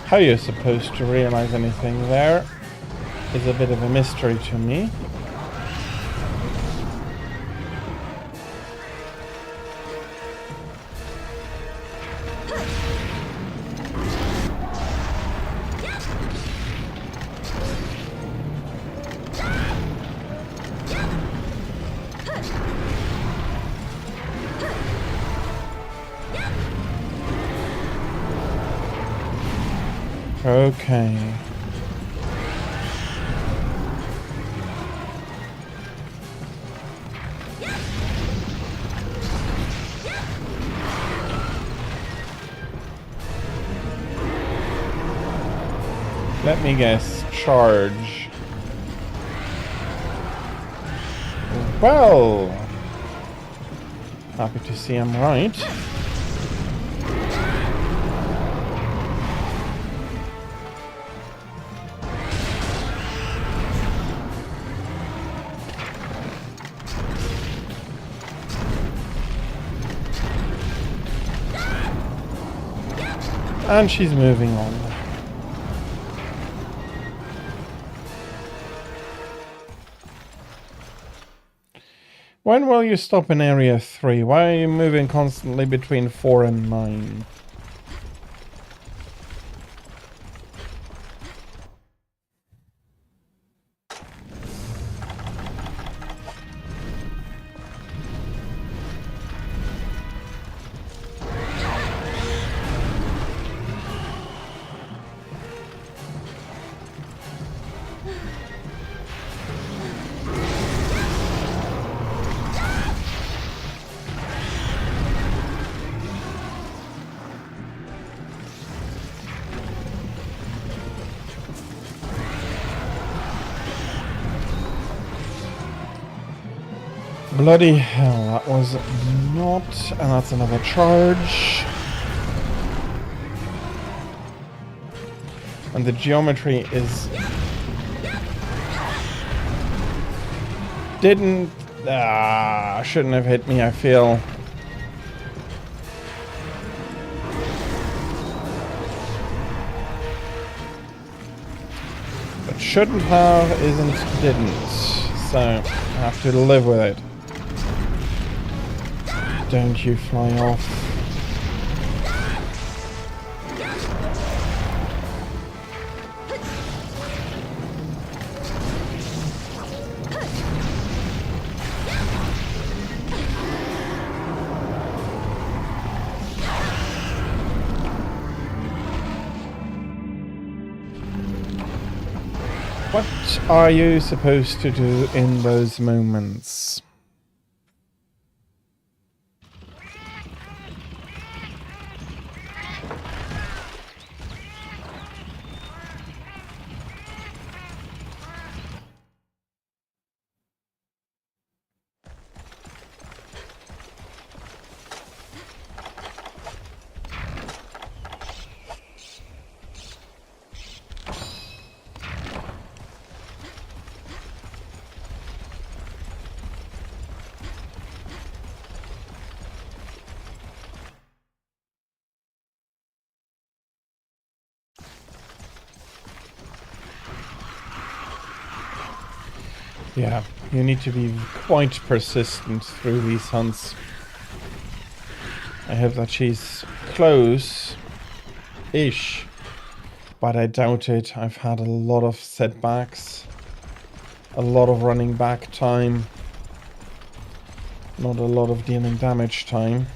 How you're supposed to realize anything there is a bit of a mystery to me. Okay. Let me guess. Charge. Well, happy to see I'm right. And she's moving on. When will you stop in area 3? Why are you moving constantly between 4 and 9? Bloody hell, that was not... And that's another charge. And the geometry is... Didn't... shouldn't have hit me, I feel. But shouldn't have isn't didn't. So, I have to live with it. Don't you fly off. What are you supposed to do in those moments? Yeah, you need to be quite persistent through these hunts. I hope that she's close-ish, but I doubt it. I've had a lot of setbacks, a lot of running back time, not a lot of dealing damage time.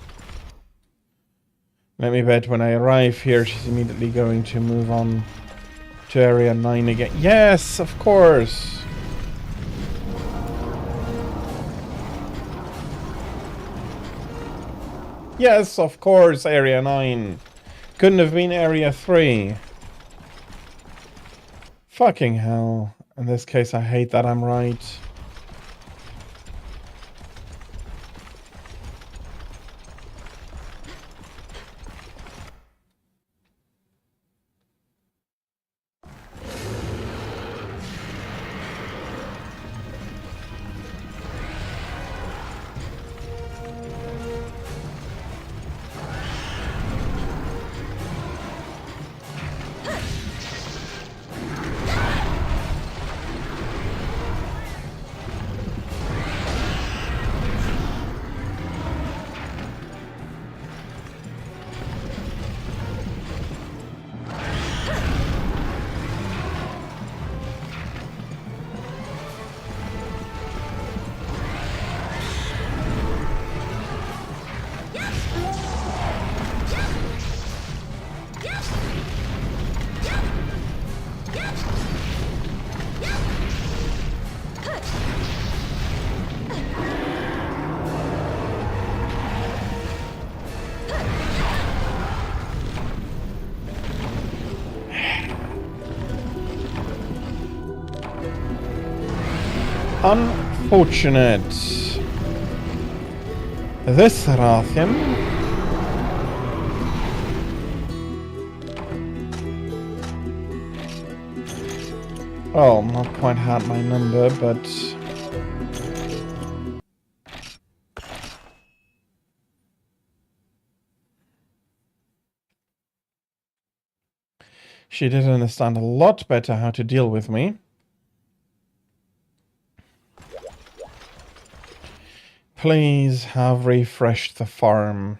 Let me bet when I arrive here, she's immediately going to move on to area 9 again. Yes, of course! Yes, of course, Area 9. Couldn't have been Area 3. Fucking hell. In this case, I hate that I'm right. Unfortunate. This Rathian. Well, not quite had my number, but... she did understand a lot better how to deal with me. Please have refreshed the farm.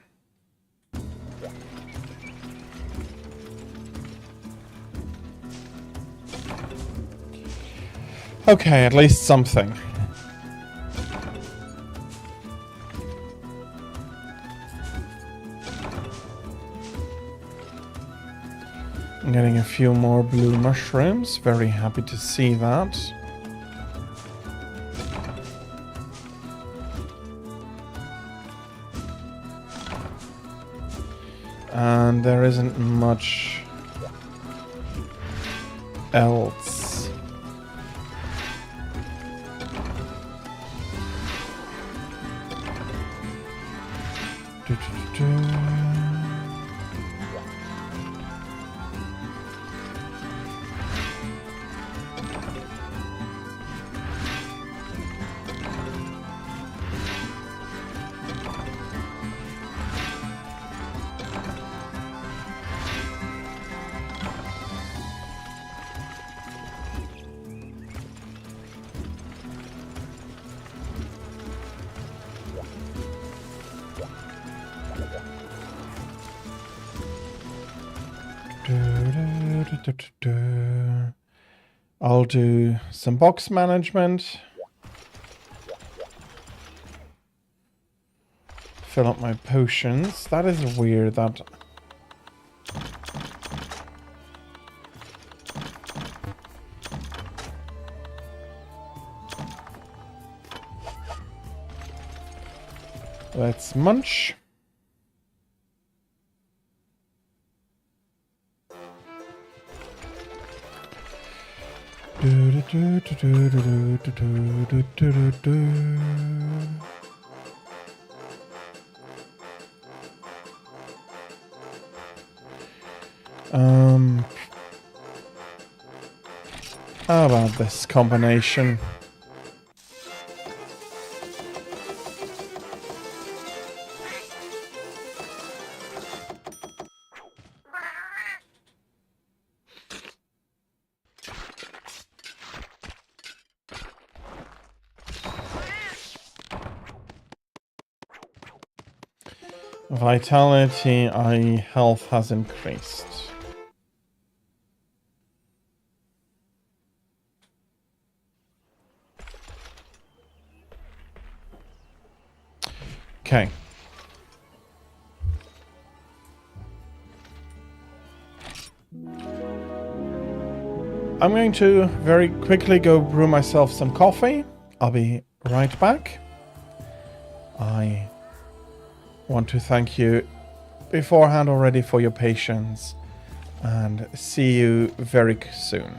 Okay, at least something. I'm getting a few more blue mushrooms. Very happy to see that. And there isn't much else. I'll do some box management. Fill up my potions. That is weird that... Let's munch. How about this combination? Vitality, health has increased. Okay. I'm going to very quickly go brew myself some coffee. I'll be right back. I want to thank you beforehand already for your patience, and see you very soon.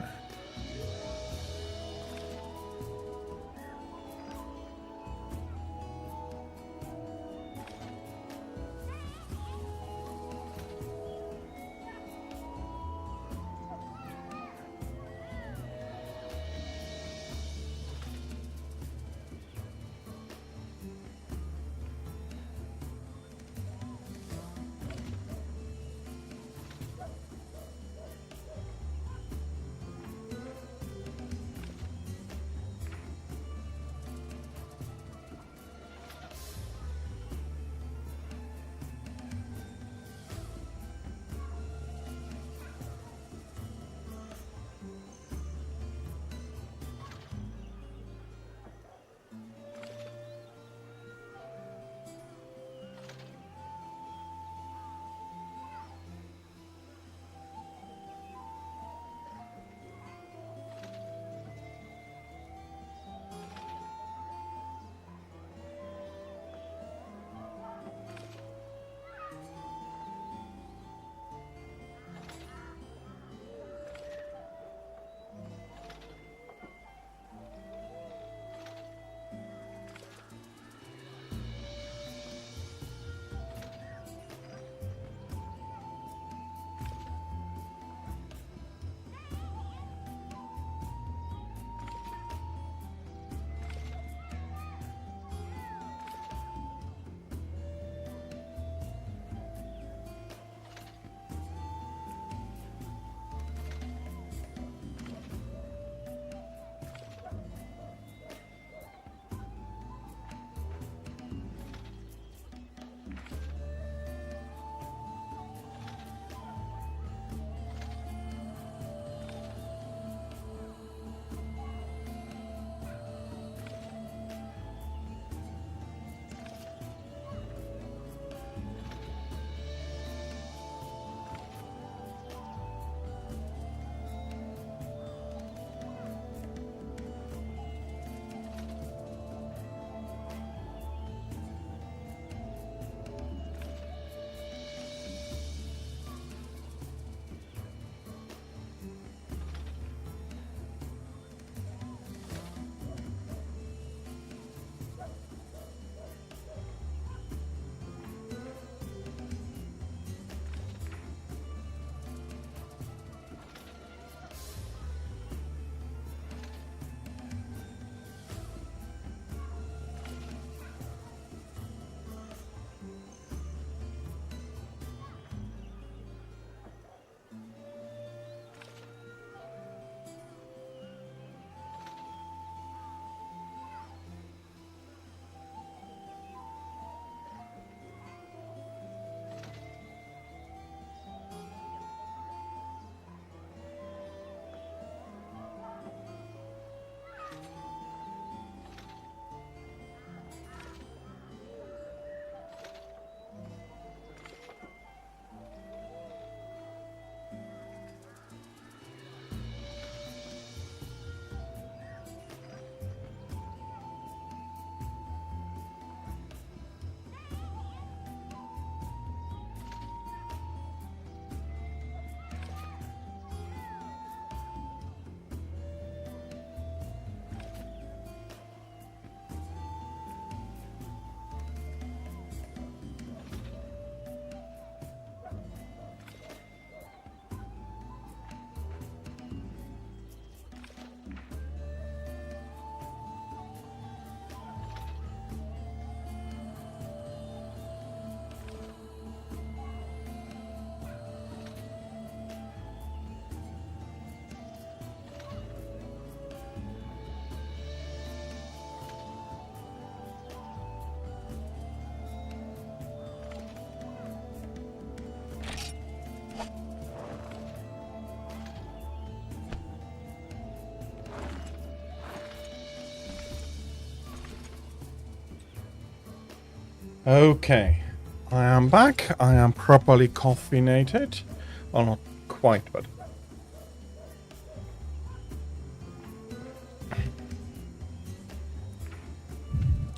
Okay, I am back. I am properly caffeinated. Well, not quite, but...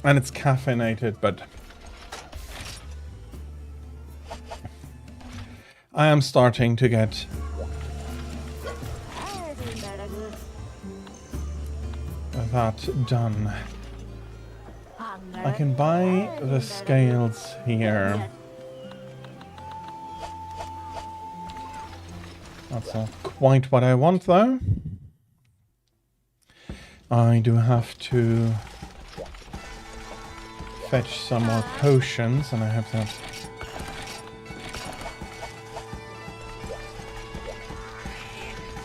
And it's caffeinated, but I am starting to get that done. I can buy the scales here. That's not quite what I want, though. I do have to fetch some more potions, and I have that.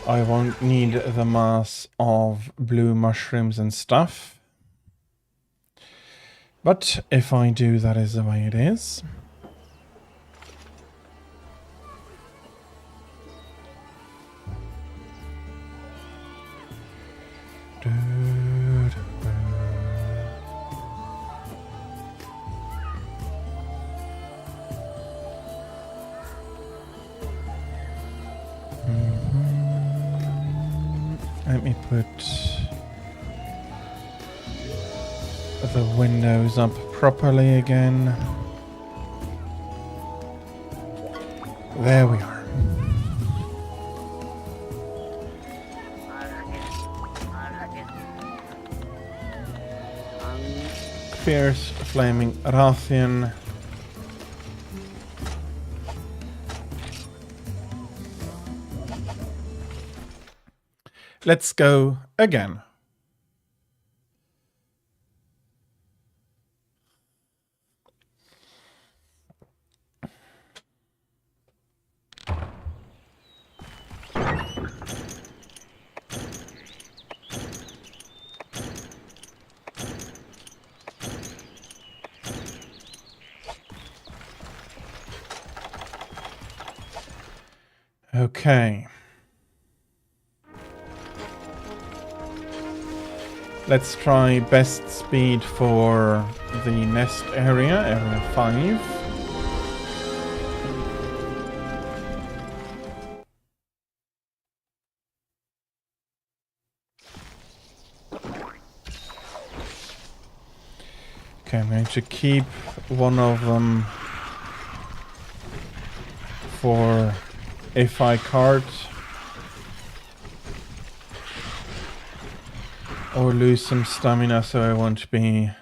I won't need the mass of blue mushrooms and stuff. But if I do, that is the way it is. Let me put the windows up properly again. There we are. Fierce flaming Rathian. Let's go again. Okay. Let's try best speed for the nest area, area 5. Okay, I'm going to keep one of them for if I cart or lose some stamina, so I won't be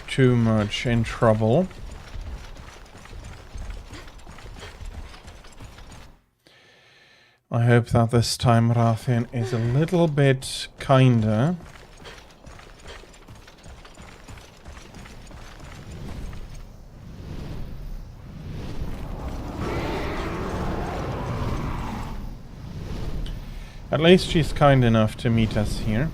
too much in trouble. I hope that this time Rathian is a little bit kinder. At least she's kind enough to meet us here.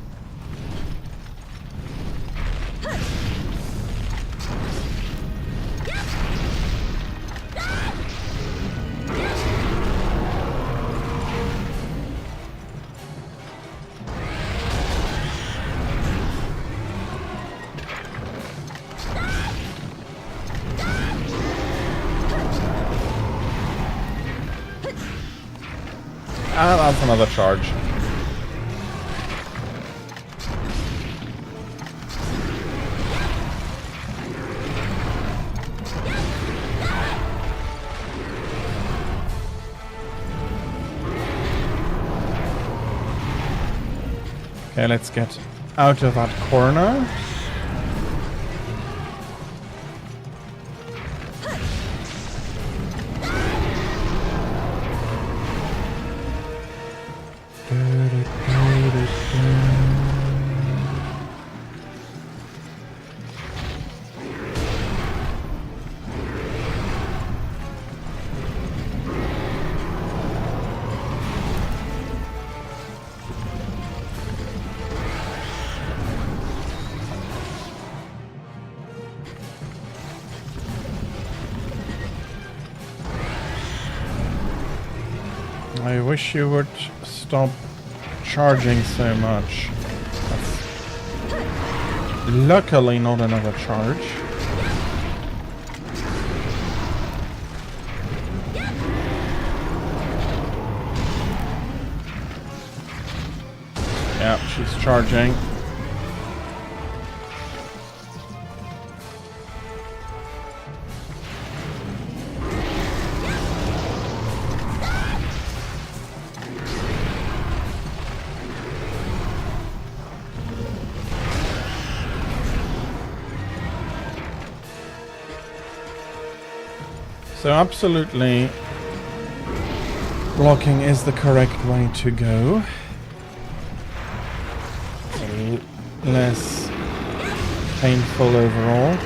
Ah, that's another charge. Okay, let's get out of that corner. I wish you would stop charging so much. That's luckily not another charge. Yeah, she's charging. So absolutely, blocking is the correct way to go. So less painful overall.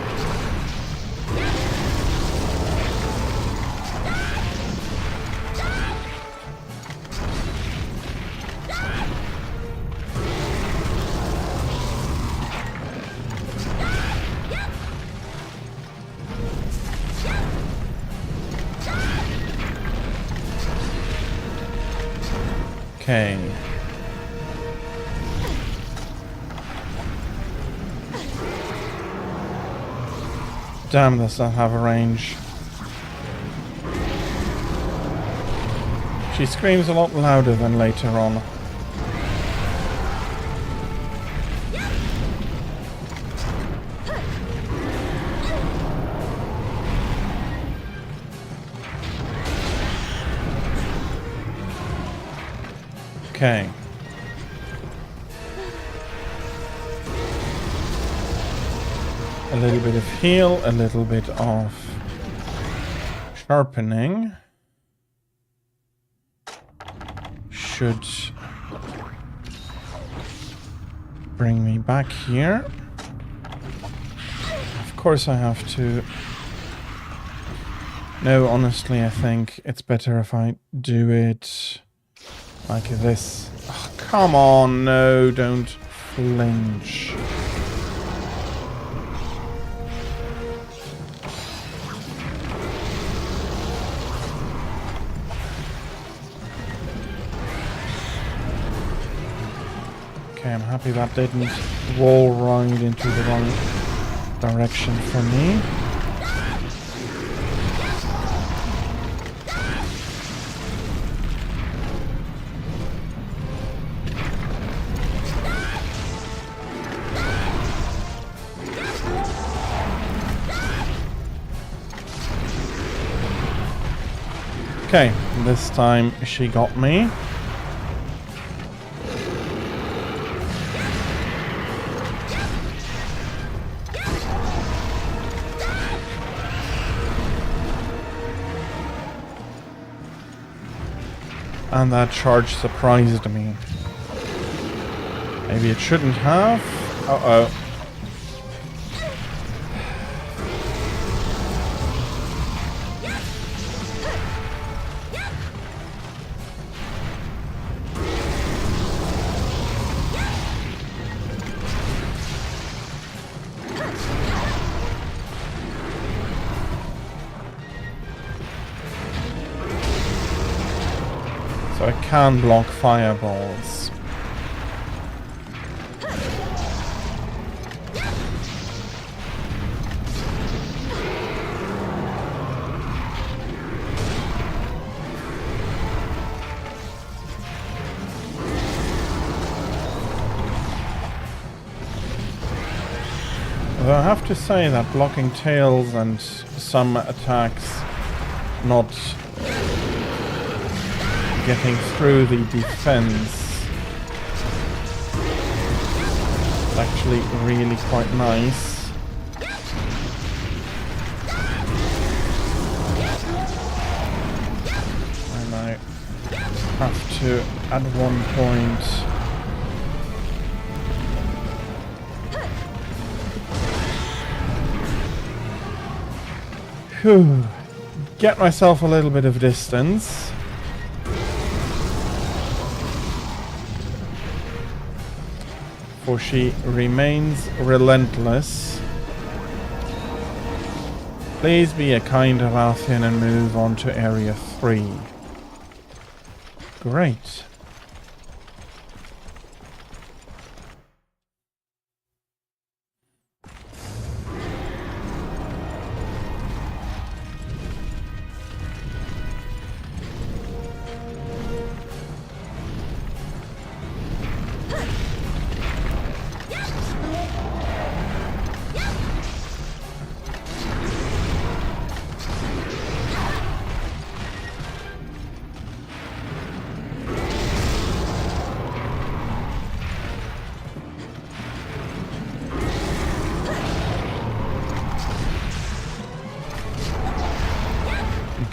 Okay. Damn, does that have a range? She screams a lot louder than later on. Okay. A little bit of heal, a little bit of sharpening. Should bring me back here. Of course I have to... No, honestly, I think it's better if I do it like this. Oh, come on, no, don't flinch. Okay, I'm happy that didn't wall ride into the wrong direction for me. Okay, this time she got me. And that charge surprised me. Maybe it shouldn't have. Uh-oh. So I can block fireballs. Although I have to say that blocking tails and some attacks not getting through the defense is actually really quite nice. And I have to at one point get myself a little bit of distance. For she remains relentless. Please be a kind Alathian and move on to Area 3. Great.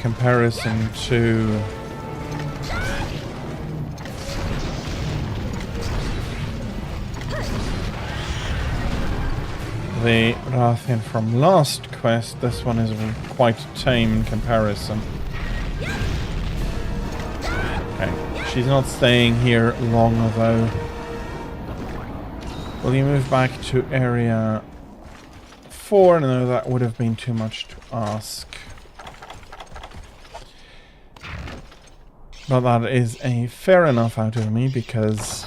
comparison to the Rathian from last quest, this one is quite tame in comparison. Okay, she's not staying here long though. Will you move back to area 4? No, that would have been too much to ask. But that is a fair enough out of me because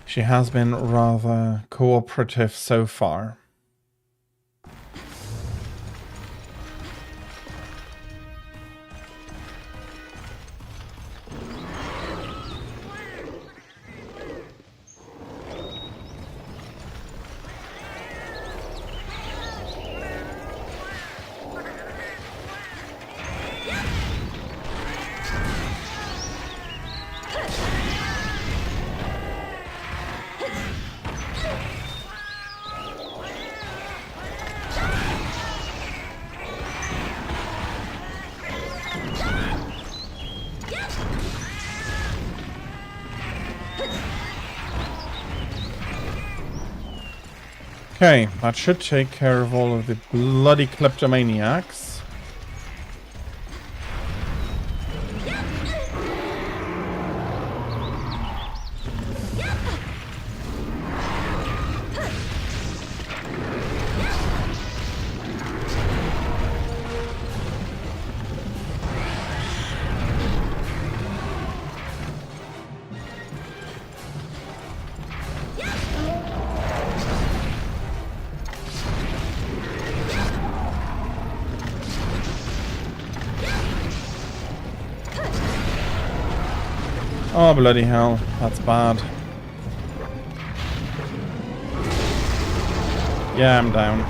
she has been rather cooperative so far. Okay, that should take care of all of the bloody kleptomaniacs. Oh, bloody hell. That's bad. Yeah, I'm down.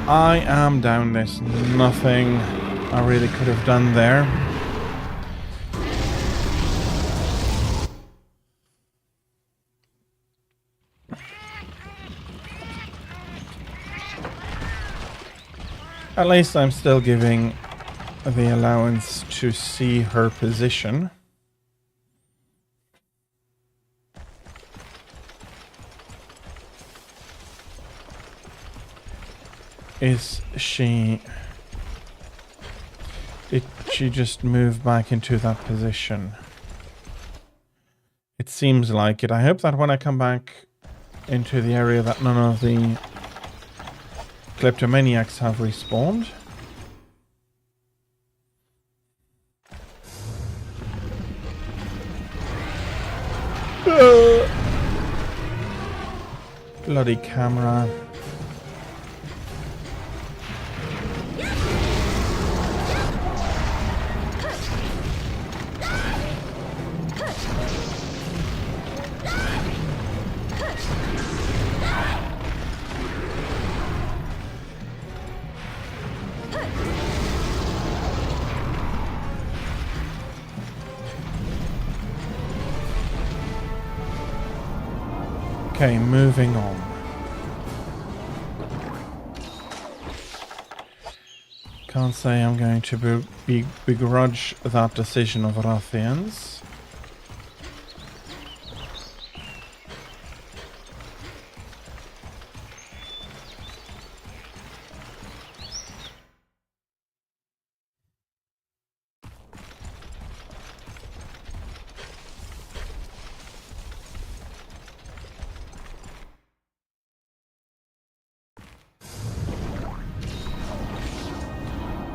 I am down. There's nothing I really could have done there. At least I'm still giving the allowance to see her position. Is she... Did she just move back into that position? It seems like it. I hope that when I come back into the area that none of the kleptomaniacs have respawned. Bloody camera. Okay, moving on. Can't say I'm going to begrudge that decision of Rathian's.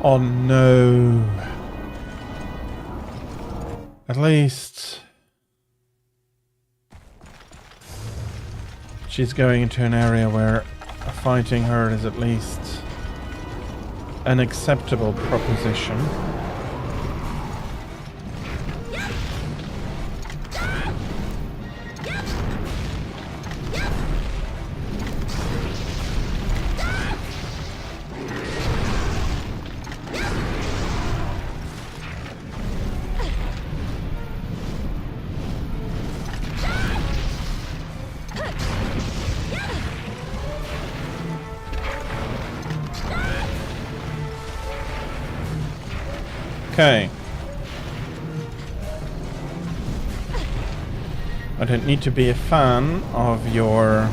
Oh no. At least she's going into an area where fighting her is at least an acceptable proposition. Okay. I don't need to be a fan of your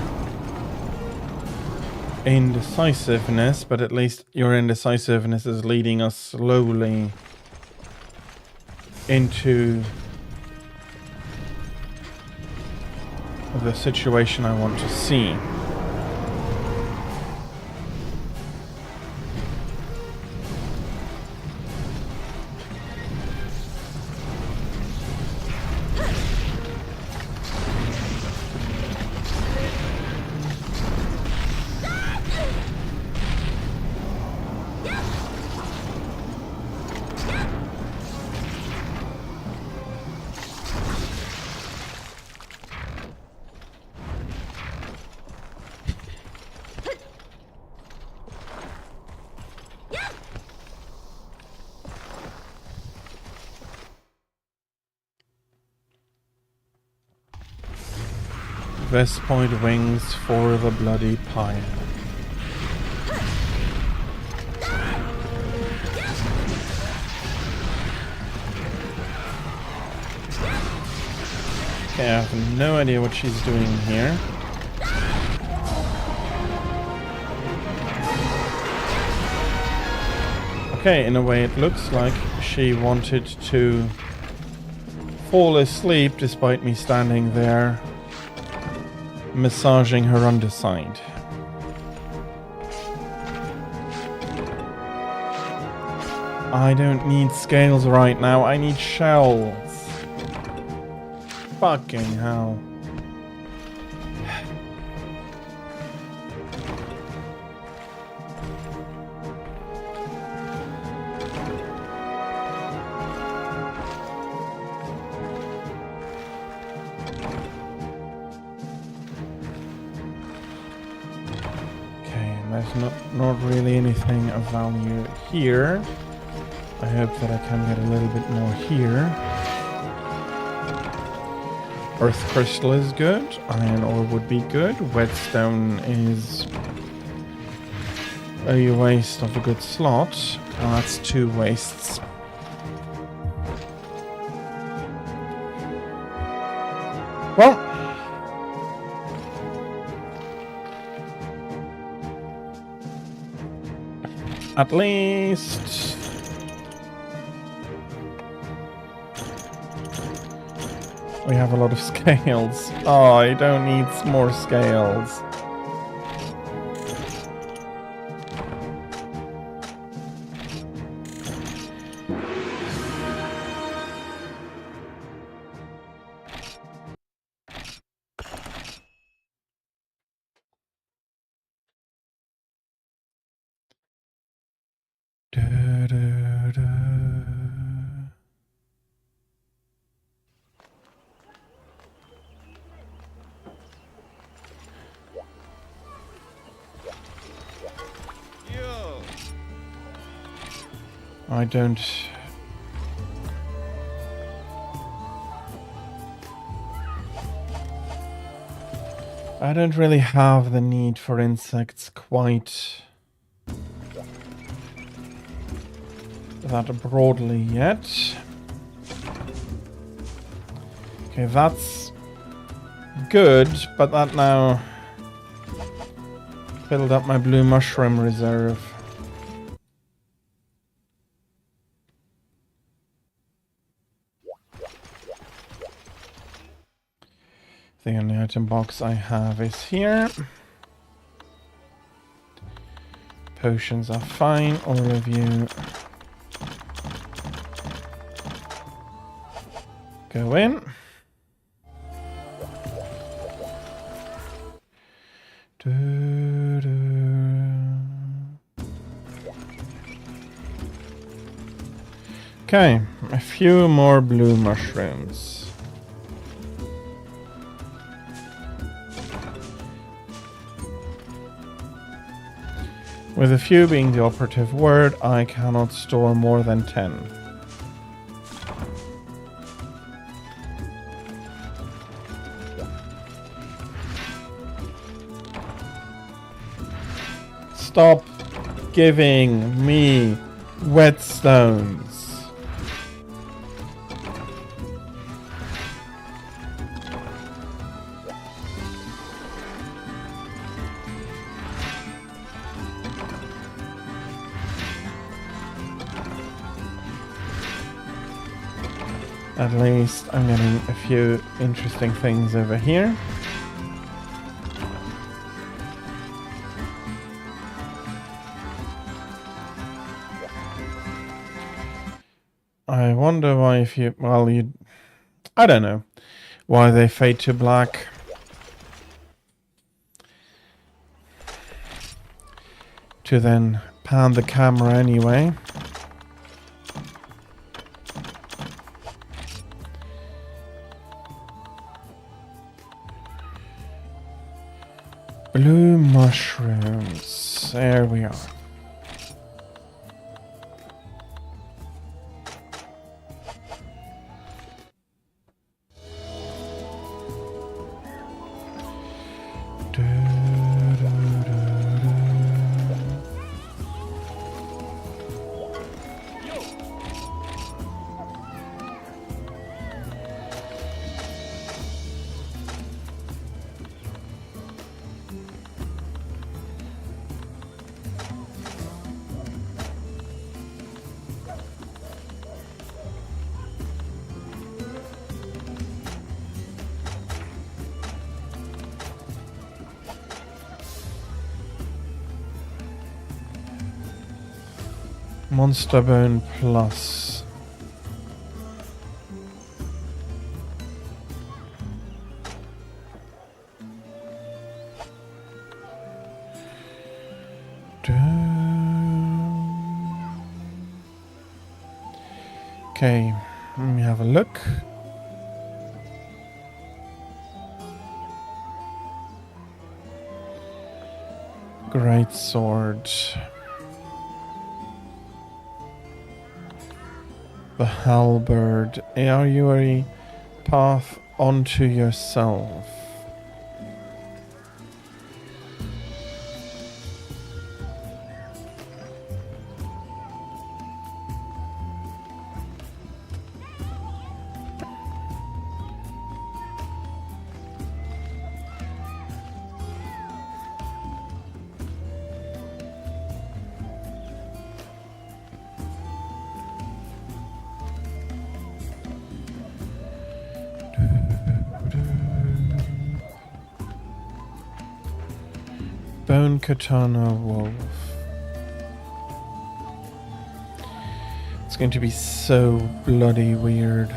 indecisiveness, but at least your indecisiveness is leading us slowly into the situation I want to see. West Point wings for the bloody pile. Okay, I have no idea what she's doing here. Okay, in a way it looks like she wanted to fall asleep despite me standing there massaging her underside. I don't need scales right now, I need shells. Fucking hell. There's not really anything of value here. I hope that I can get a little bit more here. Earth crystal is good. Iron ore would be good. Whetstone is a waste of a good slot. Oh, that's 2 wastes. Well, at least we have a lot of scales. Oh, I don't need more scales. I don't really have the need for insects quite that broadly yet. Okay, that's good, but that now filled up my blue mushroom reserve. The only item box I have is here. Potions are fine, all of you. Go in. Okay, a few more blue mushrooms. With a few being the operative word, I cannot store more than 10. Stop giving me whetstones. At least I'm getting a few interesting things over here. I wonder why if you... Well, you... I don't know why they fade to black. To then pan the camera anyway. Blue mushrooms. There we are. Monster Bone Plus. Okay, let me have a look. Great sword. The halberd. Are you a path onto yourself? Bone Katana Wolf. It's going to be so bloody weird.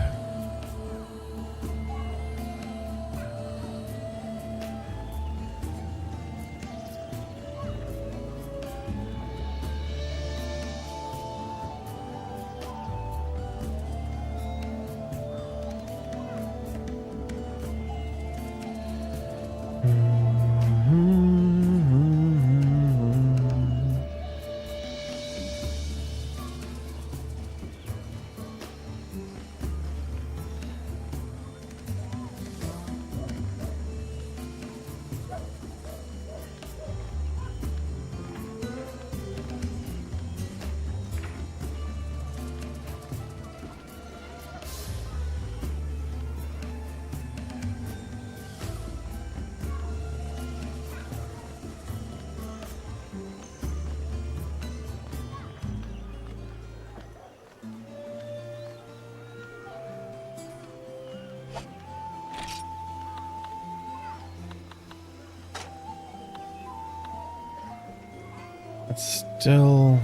It's still...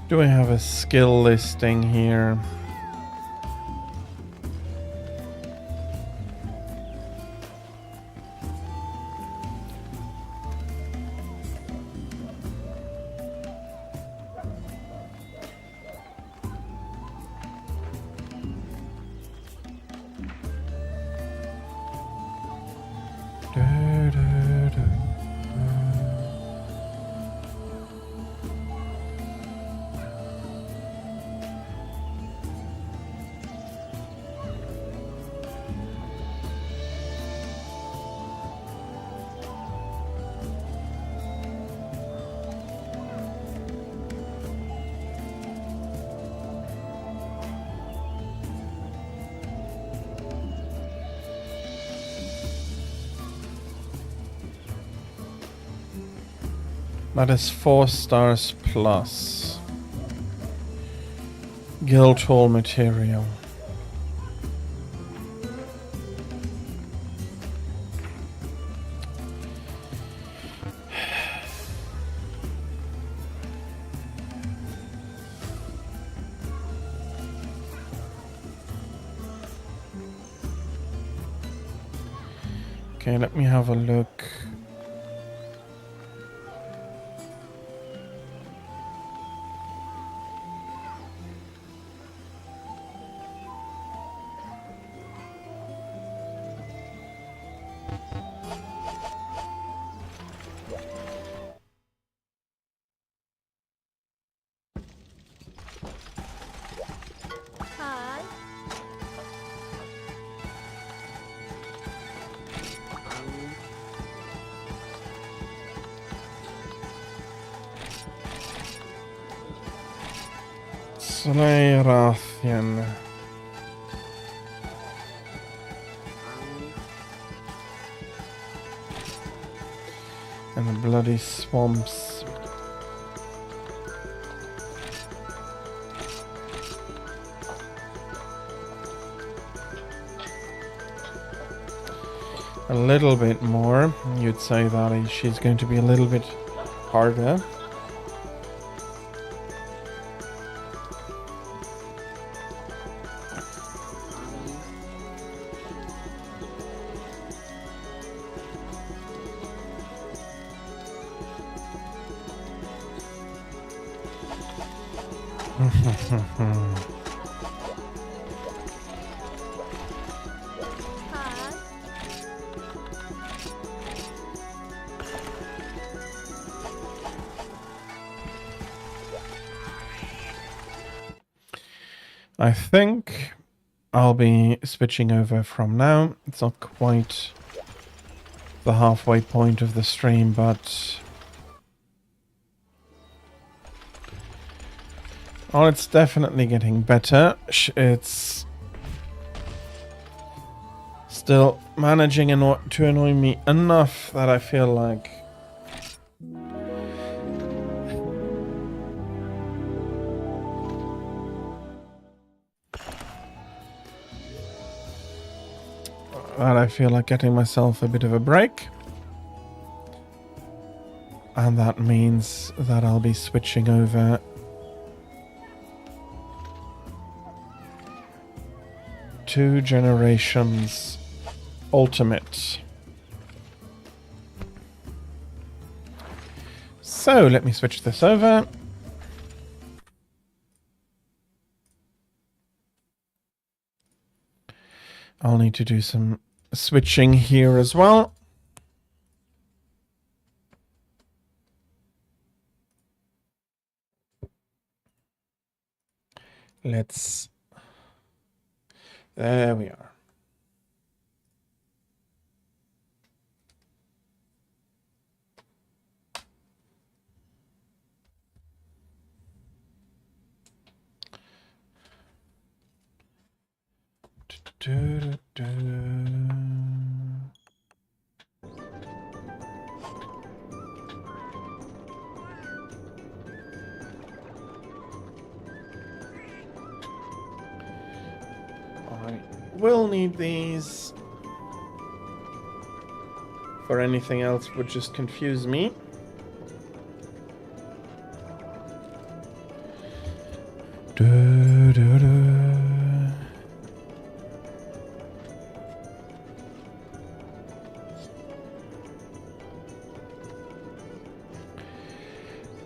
Do I have a skill listing here? That is 4 stars plus. Guildhall material. Okay, let me have a look. Hi. Soratorium. And the bloody swamps. A little bit more. You'd say that she's going to be a little bit harder. Hi. I think I'll be switching over from now. It's not quite the halfway point of the stream, but... oh, it's definitely getting better. It's still managing to annoy me enough that I feel like getting myself a bit of a break. And that means that I'll be switching over to Generations Ultimate. So let me switch this over. I'll need to do some switching here as well. Let's... there we are. I will need these. For anything else would just confuse me.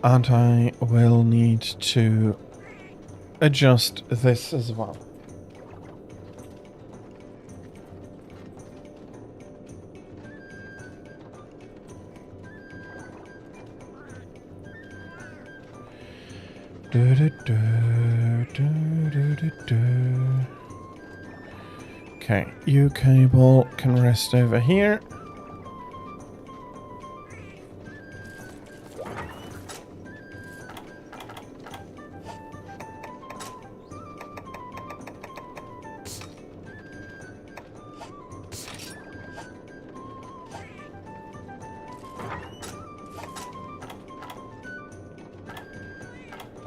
And I will need to adjust this as well. Okay, you cable can rest over here.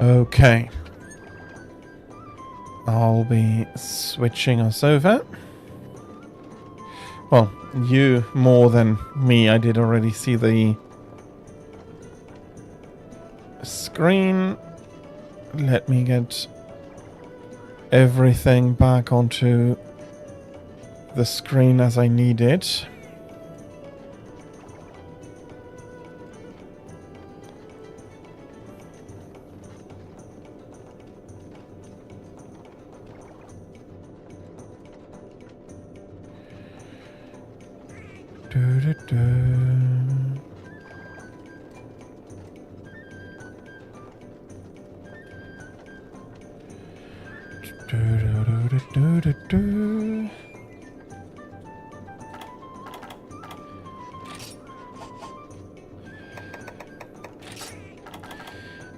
Okay. I'll be switching us over. Well, you more than me. I did already see the screen. Let me get everything back onto the screen as I need it.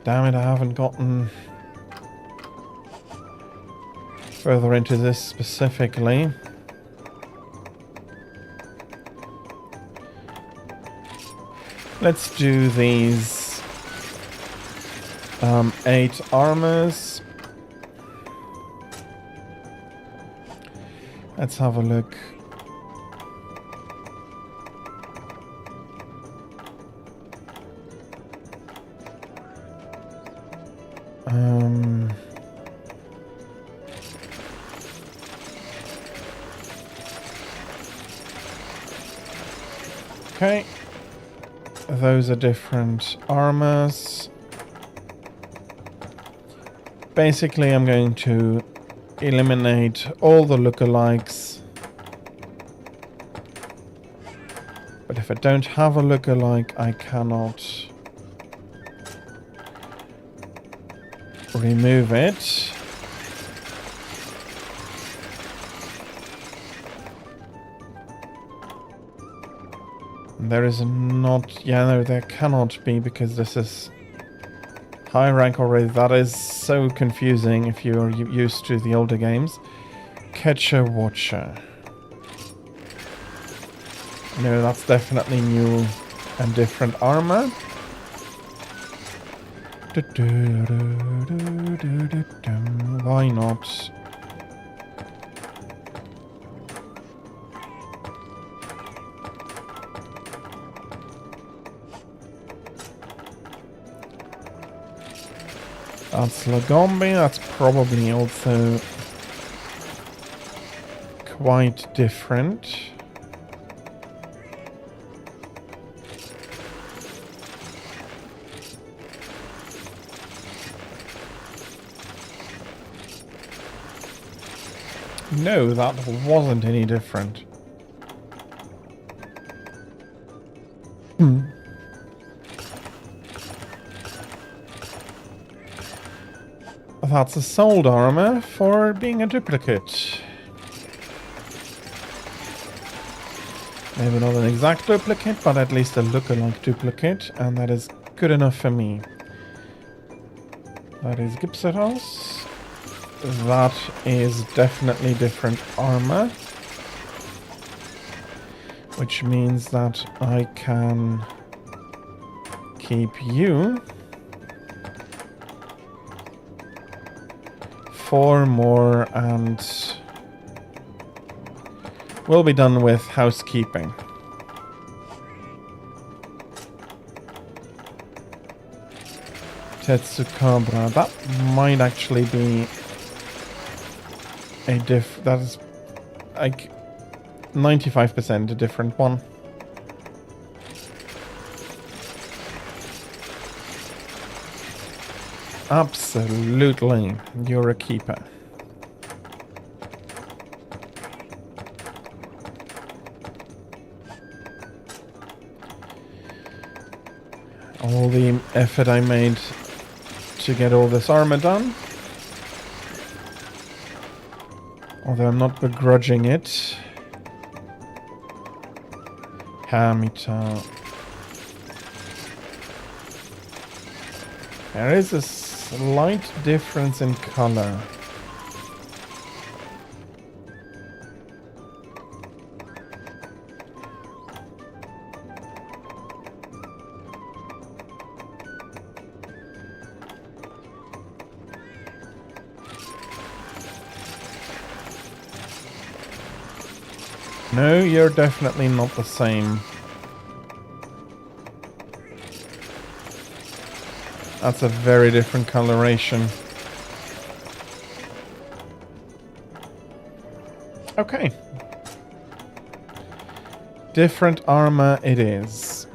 Damn it, I haven't gotten further into this specifically. Let's do these 8 armors. Let's have a look. Okay. Those are different armors. Basically, I'm going to eliminate all the lookalikes. But if I don't have a lookalike, I cannot remove it. There is not... Yeah, no, there cannot be, because this is high rank already. That is so confusing if you're used to the older games. Catcher Watcher. No, that's definitely new and different armor. Why not? That's Lagombi, that's probably also quite different. No, that wasn't any different. That's a sold armor for being a duplicate. Maybe not an exact duplicate, but at least a look-alike duplicate, and that is good enough for me. That is Gypseros. That is definitely different armor. Which means that I can keep you. 4 more and we'll be done with housekeeping. Tetsukabra. That might actually be a that is like 95% a different one. Absolutely, you're a keeper. All the effort I made to get all this armor done. Although I'm not begrudging it. Hamita. There is a slight difference in color. No, you're definitely not the same. That's a very different coloration. Okay. Different armor it is.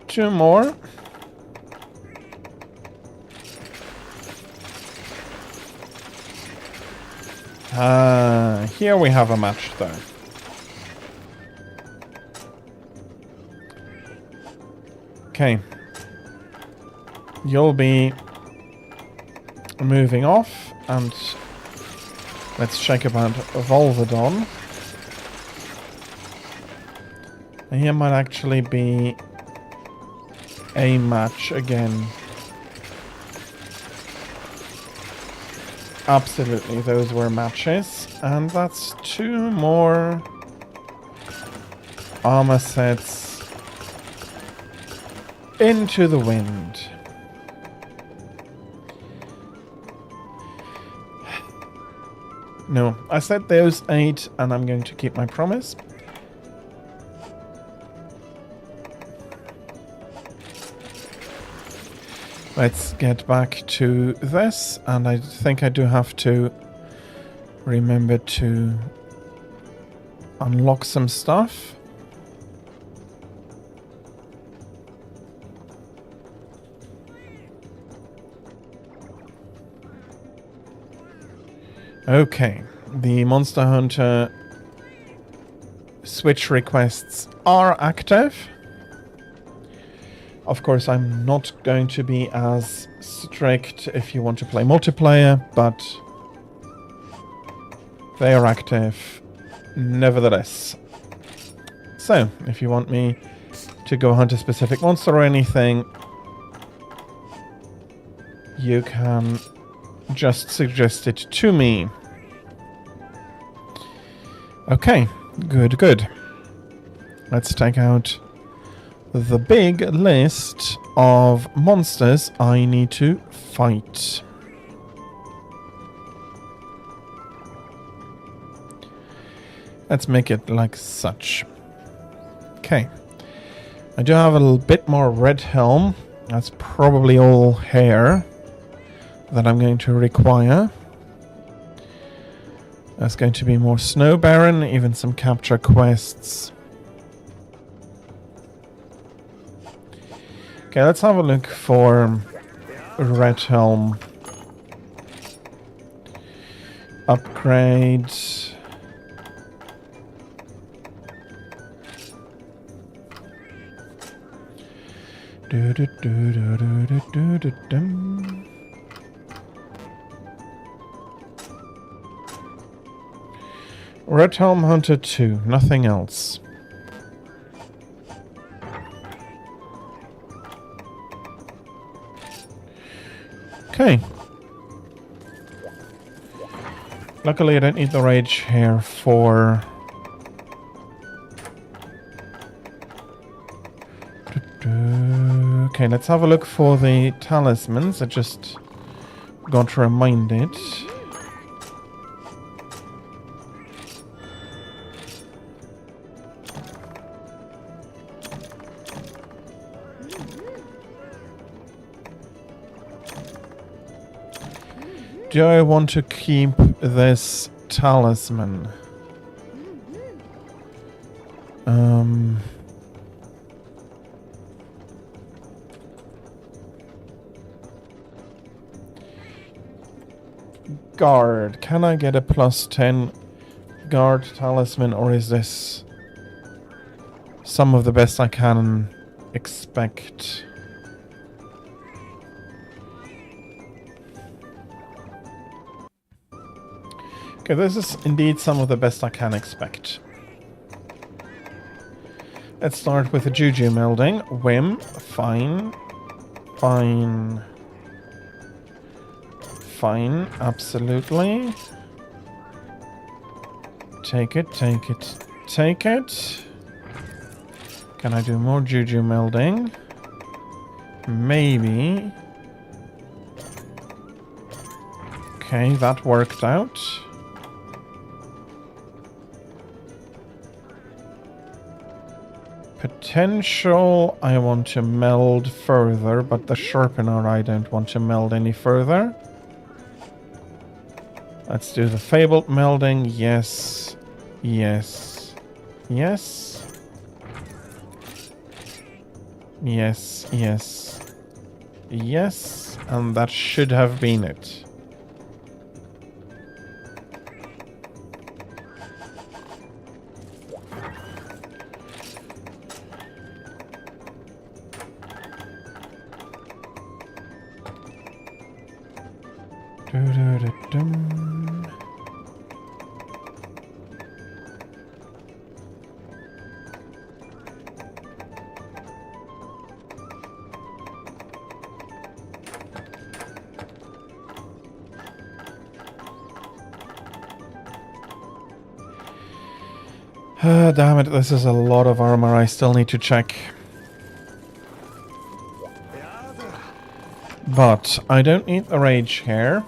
Two more. Here we have a match though. Okay. You'll be moving off, and let's check about Volvodon. And here might actually be a match again. Absolutely, those were matches. And that's two more armor sets into the wind. No, I said those 8 and I'm going to keep my promise. Let's get back to this, and I think I do have to remember to unlock some stuff. Okay, the Monster Hunter Switch requests are active. Of course, I'm not going to be as strict if you want to play multiplayer, but they are active nevertheless. So, if you want me to go hunt a specific monster or anything, you can just suggest it to me. Okay, good, good. Let's take out the big list of monsters I need to fight. Let's make it like such. Okay. I do have a little bit more red helm. That's probably all hair that I'm going to require. There's going to be more Snow Baron, even some capture quests. Okay, let's have a look for red helm. Upgrade. Red Helm Hunter 2, nothing else. Okay. Luckily I don't need the rage hair for... Okay, let's have a look for the talismans. I just got reminded. Do I want to keep this talisman? Guard. Can I get a +10 guard talisman, or is this some of the best I can expect? Okay, this is indeed some of the best I can expect. Let's start with the Juju melding. Whim, fine. Fine. Fine, absolutely. Take it, take it, take it. Can I do more Juju melding? Maybe. Okay, that worked out. Potential, I want to meld further, but the sharpener I don't want to meld any further. Let's do the fabled melding. Yes. Yes. Yes. Yes. Yes. Yes. And that should have been it. Dum. Damn it, this is a lot of armor I still need to check. But I don't need the rage here.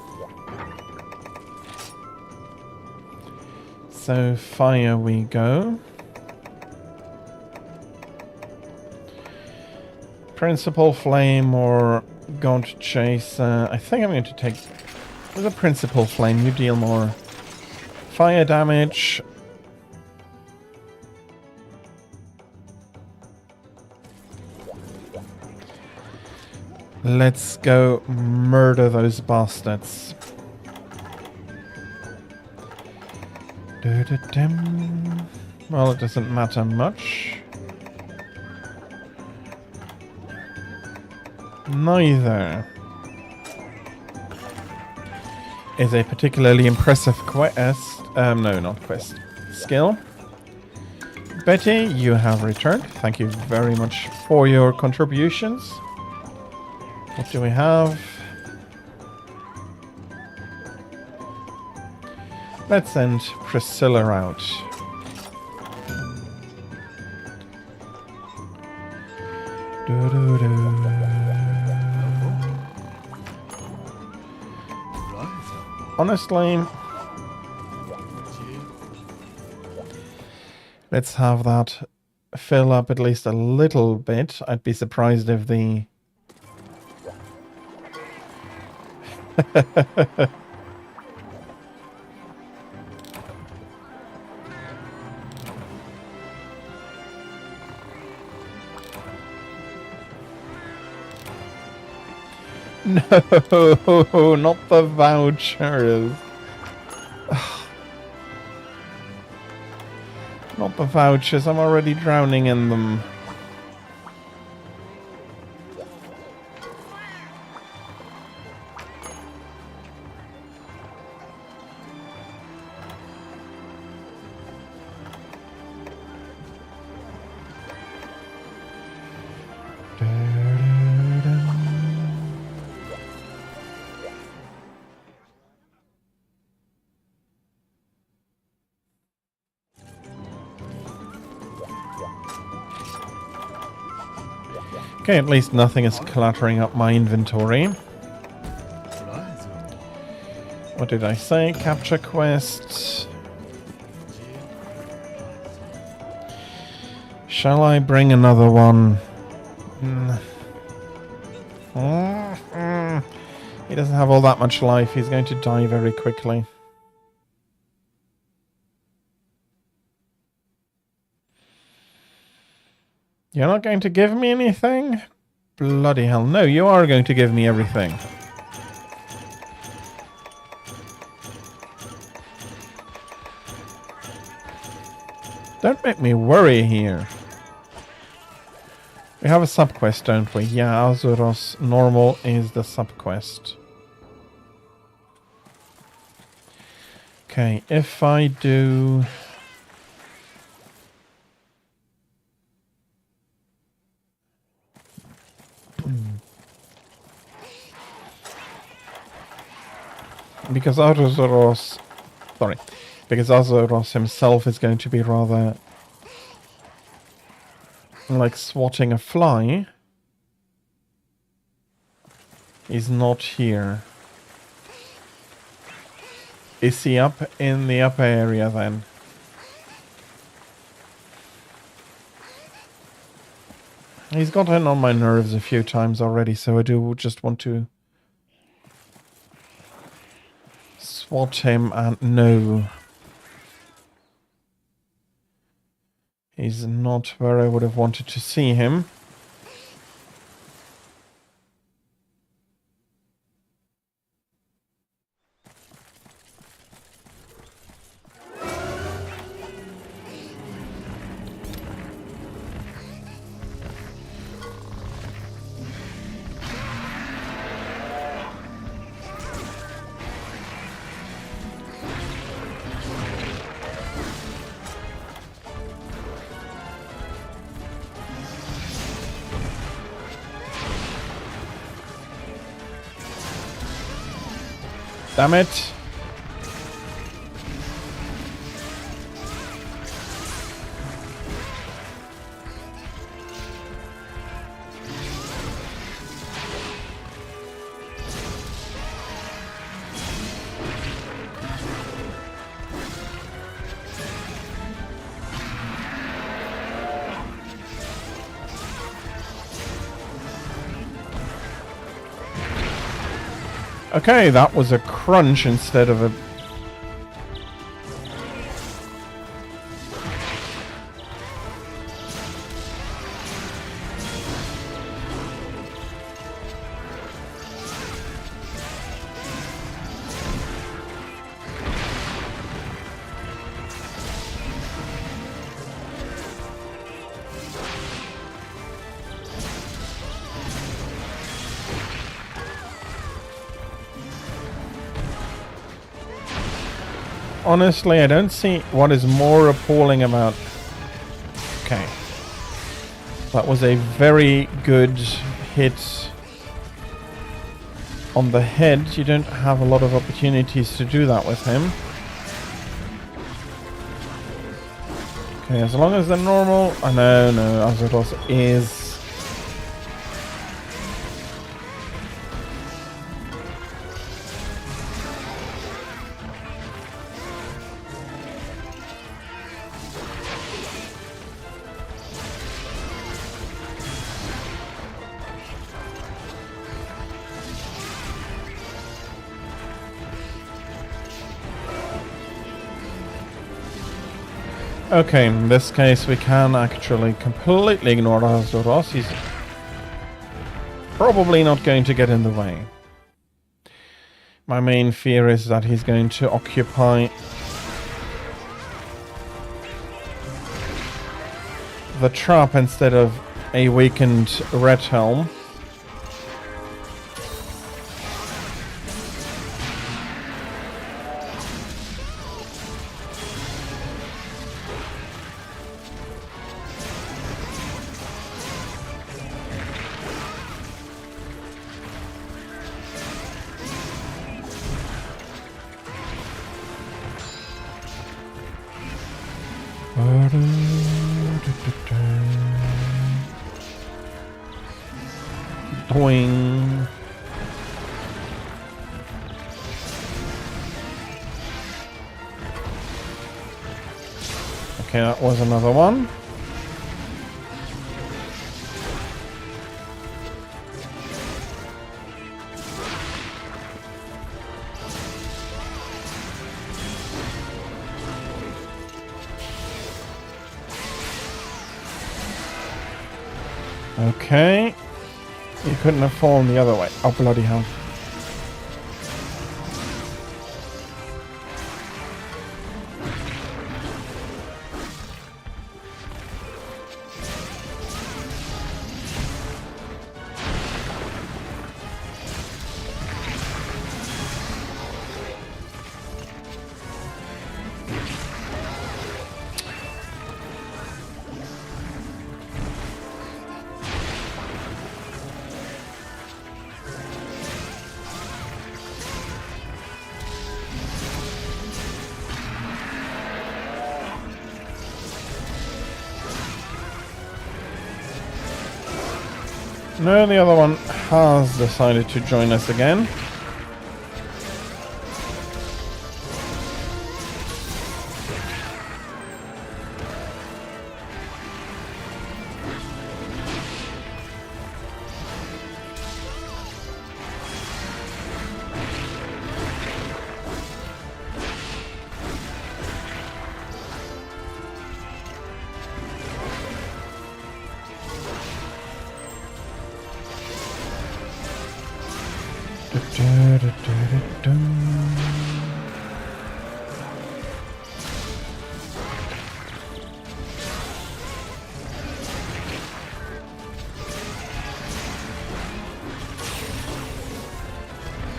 So fire we go. Principal flame or gaunt chase. I think I'm going to take the principal flame. You deal more fire damage. Let's go murder those bastards. Well, it doesn't matter much. Neither is a particularly impressive quest. No, not quest. Skill. Betty, you have returned. Thank you very much for your contributions. What do we have? Let's send Priscilla out. Honestly, let's have that fill up at least a little bit. I'd be surprised if the... No, not the vouchers. Not the vouchers, I'm already drowning in them. Okay, at least nothing is cluttering up my inventory. What did I say? Capture quest. Shall I bring another one? He doesn't have all that much life. He's going to die very quickly. You're not going to give me anything? Bloody hell. No, you are going to give me everything. Don't make me worry here. We have a subquest, don't we? Yeah, Azuros normal is the subquest. Okay, if I do... Because Azuros... Sorry. Because Azuros himself is going to be rather... like swatting a fly. He's not here. Is he up in the upper area then? He's gotten on my nerves a few times already, so I do just want to swat him, and no. He's not where I would have wanted to see him. Damn it. Okay, that was a crunch instead of a... Honestly, I don't see what is more appalling about... Okay. That was a very good hit on the head. You don't have a lot of opportunities to do that with him. Okay, as long as they're normal... Oh, no, Azoros is... Okay, in this case we can actually completely ignore Azoros. He's probably not going to get in the way. My main fear is that he's going to occupy the trap instead of a weakened red helm. Doing. Okay, that was another one. Okay. You couldn't have fallen the other way. Oh, bloody hell. No, the other one has decided to join us again.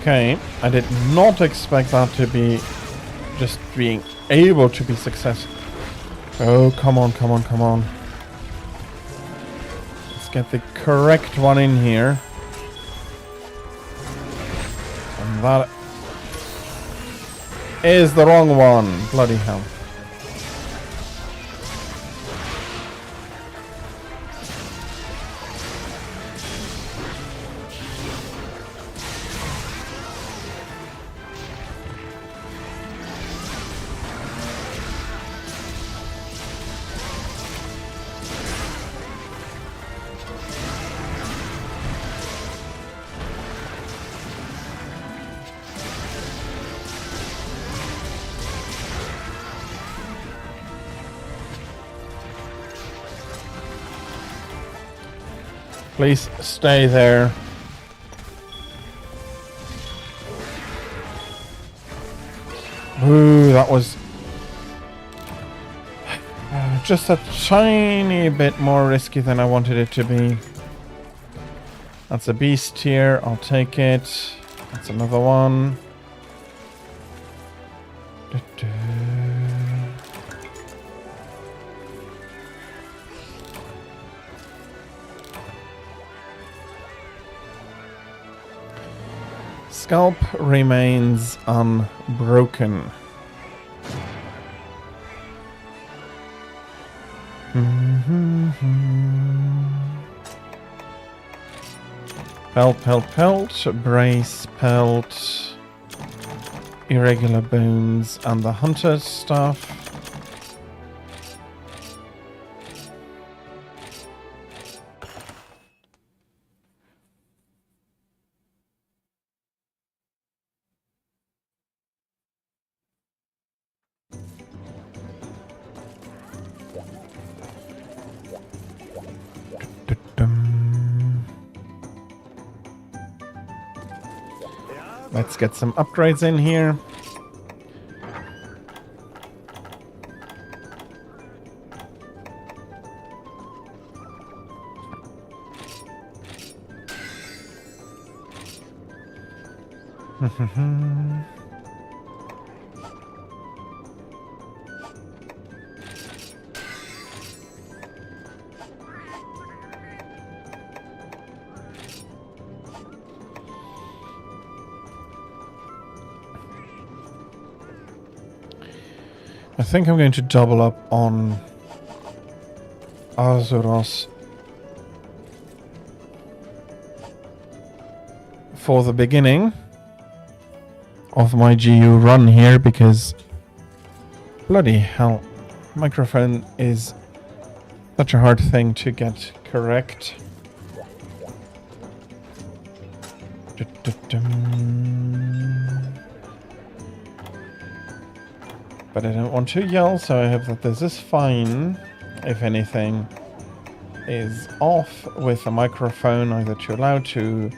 Okay, I did not expect that to be just being able to be successful. Oh, come on, come on, come on. Let's get the correct one in here. And that is the wrong one. Bloody hell. Please stay there. Ooh, that was just a tiny bit more risky than I wanted it to be. That's a beast here. I'll take it. That's another one. Scalp remains unbroken. Pelt, pelt, pelt, brace, pelt, irregular bones, and the hunter's stuff. Let's get some upgrades in here. I think I'm going to double up on Azuros for the beginning of my GU run here, because bloody hell, microphone is such a hard thing to get correct. But I don't want to yell, so I hope that this is fine. If anything is off with the microphone, either too loud, too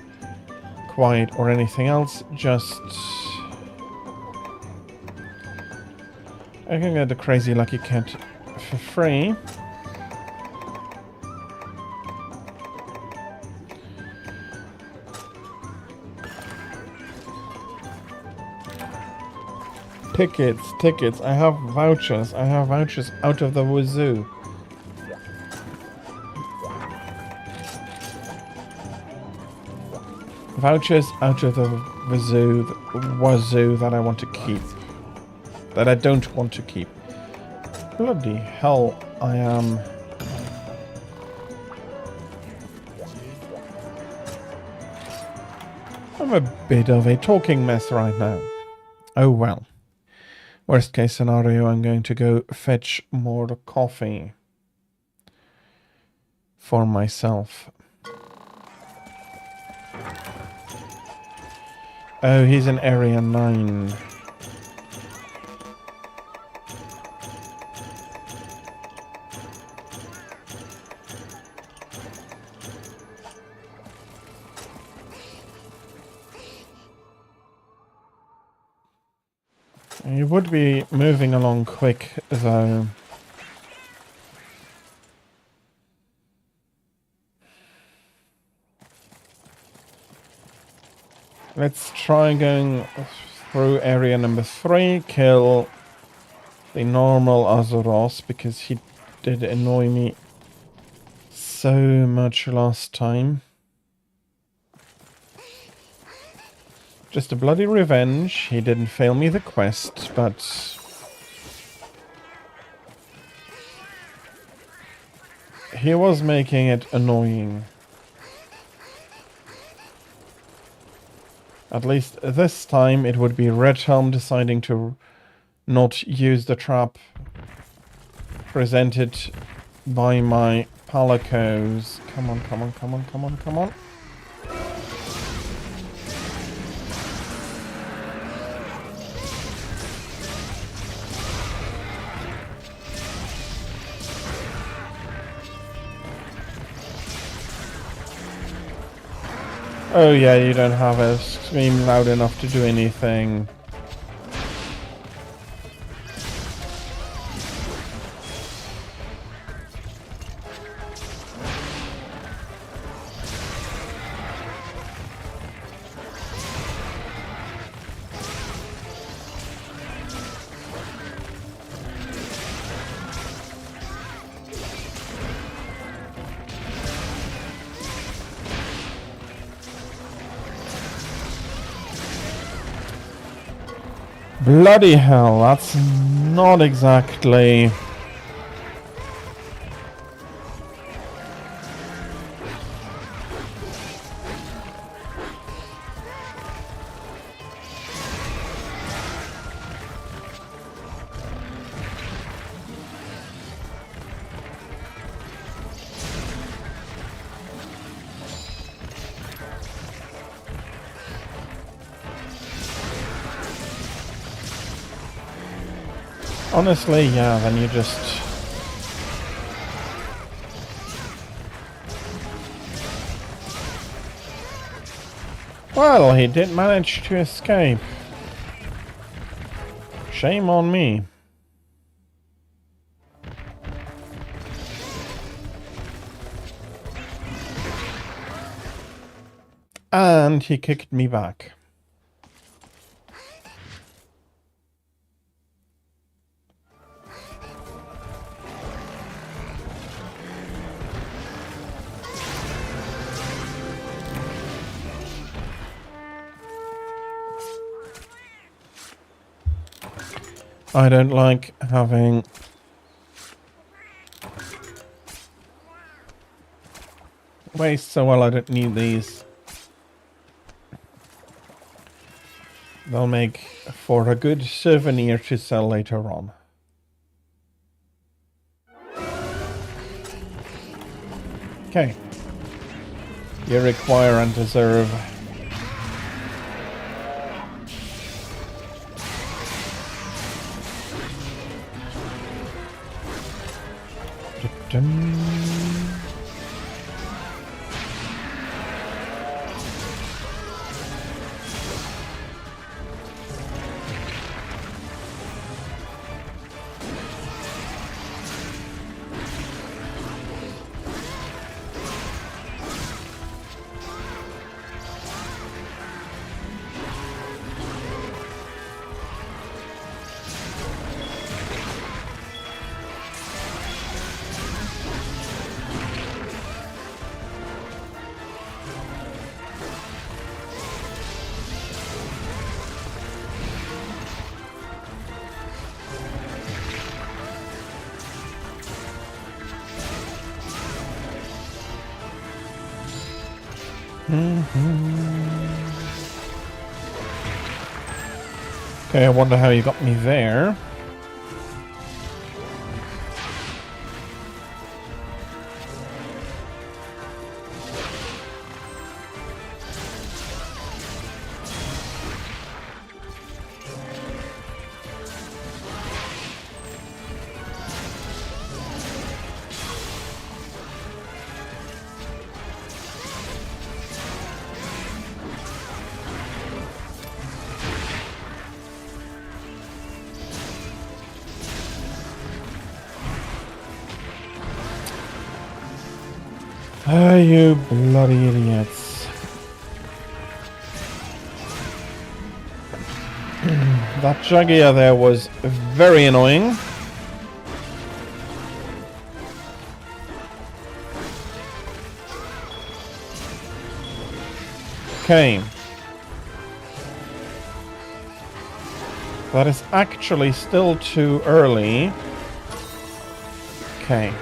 quiet, or anything else, just... I can get the Crazy Lucky Cat for free. Tickets. I have vouchers. Out of the wazoo. Vouchers out of the wazoo that I want to keep. That I don't want to keep. Bloody hell, I am... I'm a bit of a talking mess right now. Oh well. Worst case scenario, I'm going to go fetch more coffee for myself. Oh, he's in area 9. You would be moving along quick, though. Let's try going through area number 3, kill the normal Azoros, because he did annoy me so much last time. Just a bloody revenge. He didn't fail me the quest, but he was making it annoying. At least this time it would be Red Helm deciding to not use the trap presented by my Palicos. Come on, come on, come on, come on, come on. Oh yeah, you don't have a scream loud enough to do anything. Bloody hell, that's not exactly... Honestly, yeah, then you just... Well, he did manage to escape. Shame on me. And he kicked me back. I don't like having waste, so well I don't need these. They'll make for a good souvenir to sell later on. Okay. You require and deserve. Dun. Okay, I wonder how you got me there. Oh, you bloody idiots. That Jagia there was very annoying. Okay. That is actually still too early. Okay.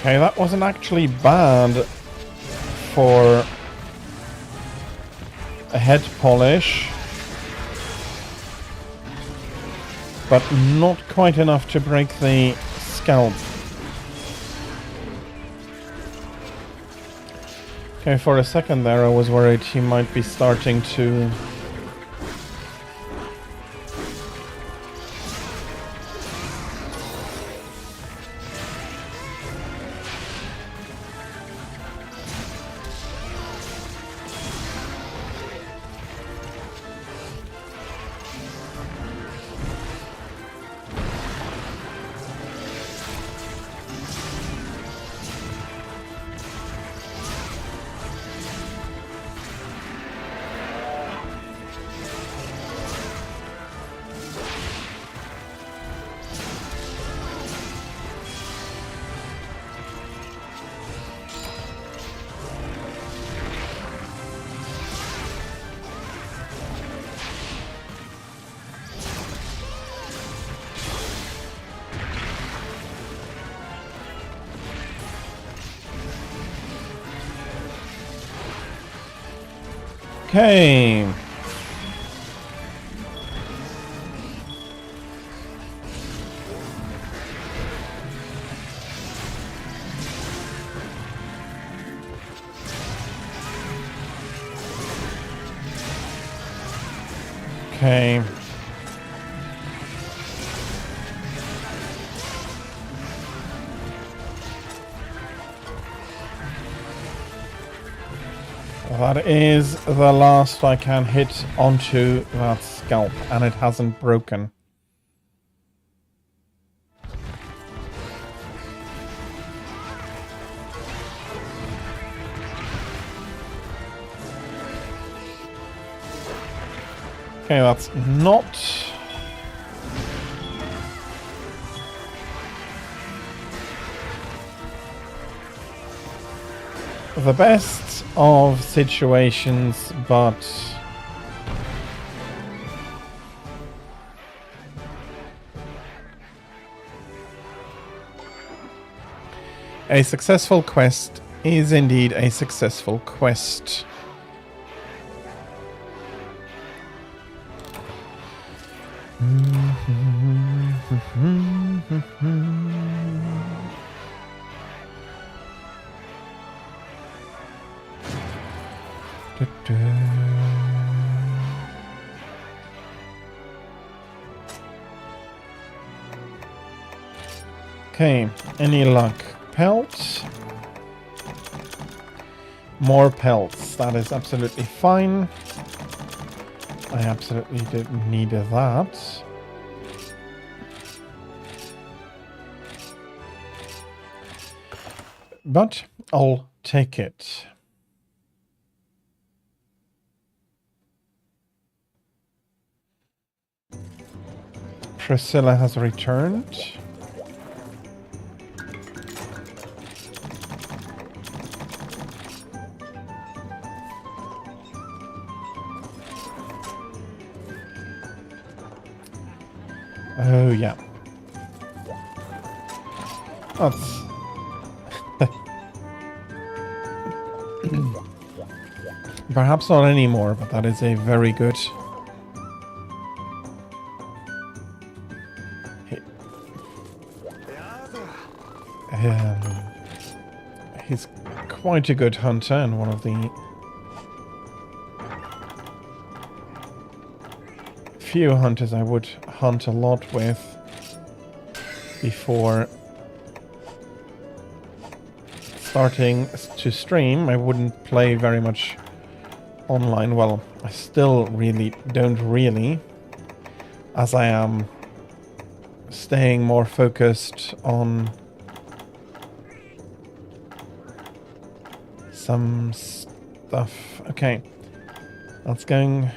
Okay, that wasn't actually bad for a head polish, but not quite enough to break the scalp. Okay, for a second there I was worried he might be starting to... Okay. Okay. That is the last I can hit onto that scalp, and it hasn't broken. Okay, that's not... the best of situations, but... a successful quest is indeed a successful quest. Okay, any luck? Pelts. More pelts. That is absolutely fine. I absolutely didn't need that. But I'll take it. Priscilla has returned. Oh, yeah. That's... perhaps not anymore, but that is a very good... he's quite a good hunter and one of the few hunters I would hunt a lot with. before starting to stream. I wouldn't play very much online. Well, I still don't really, as I am staying more focused on some stuff. Okay, that's going.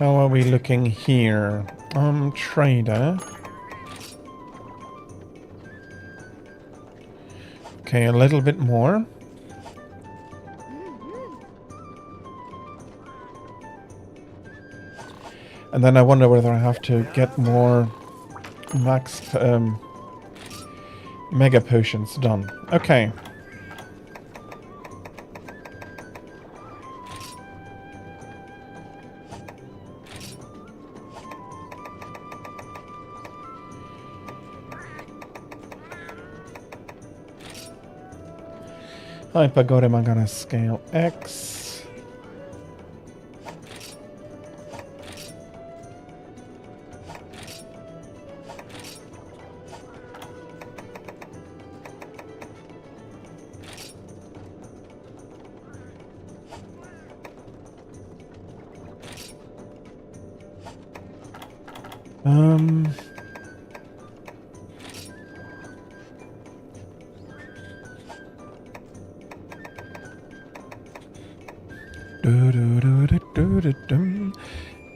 How are we looking here? Trader. Okay, a little bit more. And then I wonder whether I have to get more maxed mega potions done. Okay. Hypergodium, I'm gonna scale X.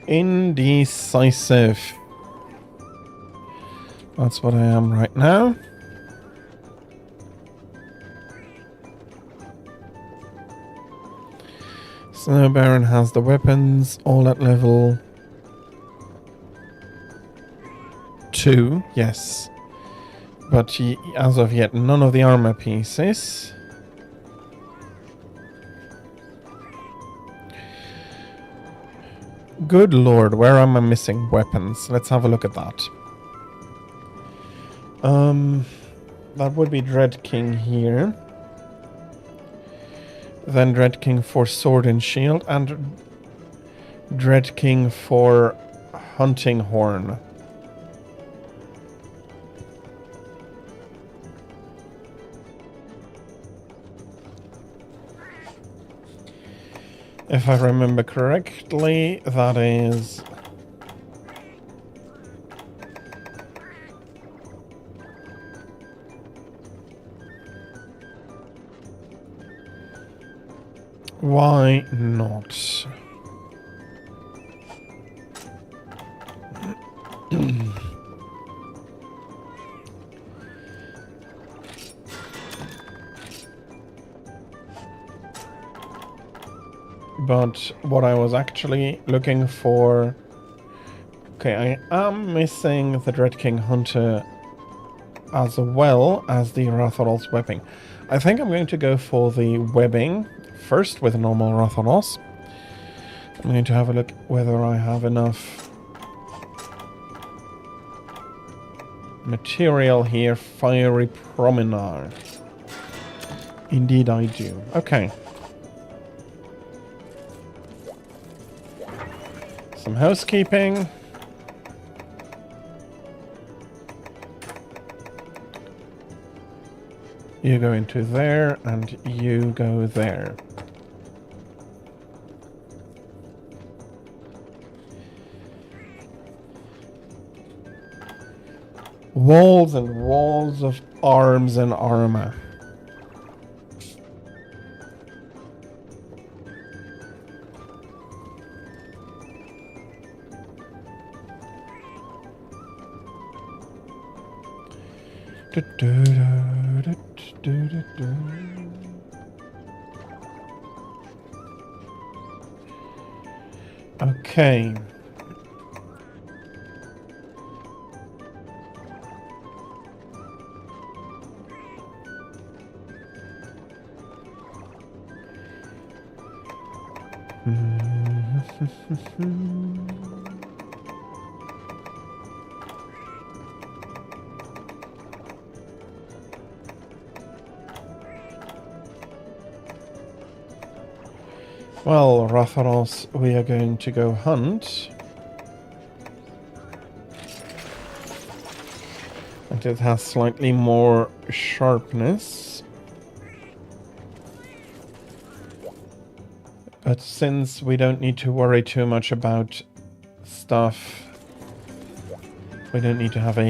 Indecisive. That's what I am right now. Snow Baron has the weapons, all at level 2, yes. But as of yet, none of the armor pieces. Good lord, where am I missing weapons? Let's have a look at that. That would be Dread King here. Then Dread King for sword and shield, and Dread King for hunting horn. If I remember correctly, that is... Why not? But what I was actually looking for... Okay, I am missing the Dread King Hunter as well as the Rathalos webbing. I think I'm going to go for the webbing first with normal Rathalos. I'm going to have a look whether I have enough material here. Fiery Promenade. Indeed I do. Okay. Some housekeeping. You go into there, and you go there. Walls and walls of arms and armor. Okay. Well, Rathalos, we are going to go hunt. And it has slightly more sharpness. But since we don't need to worry too much about stuff, we don't need to have a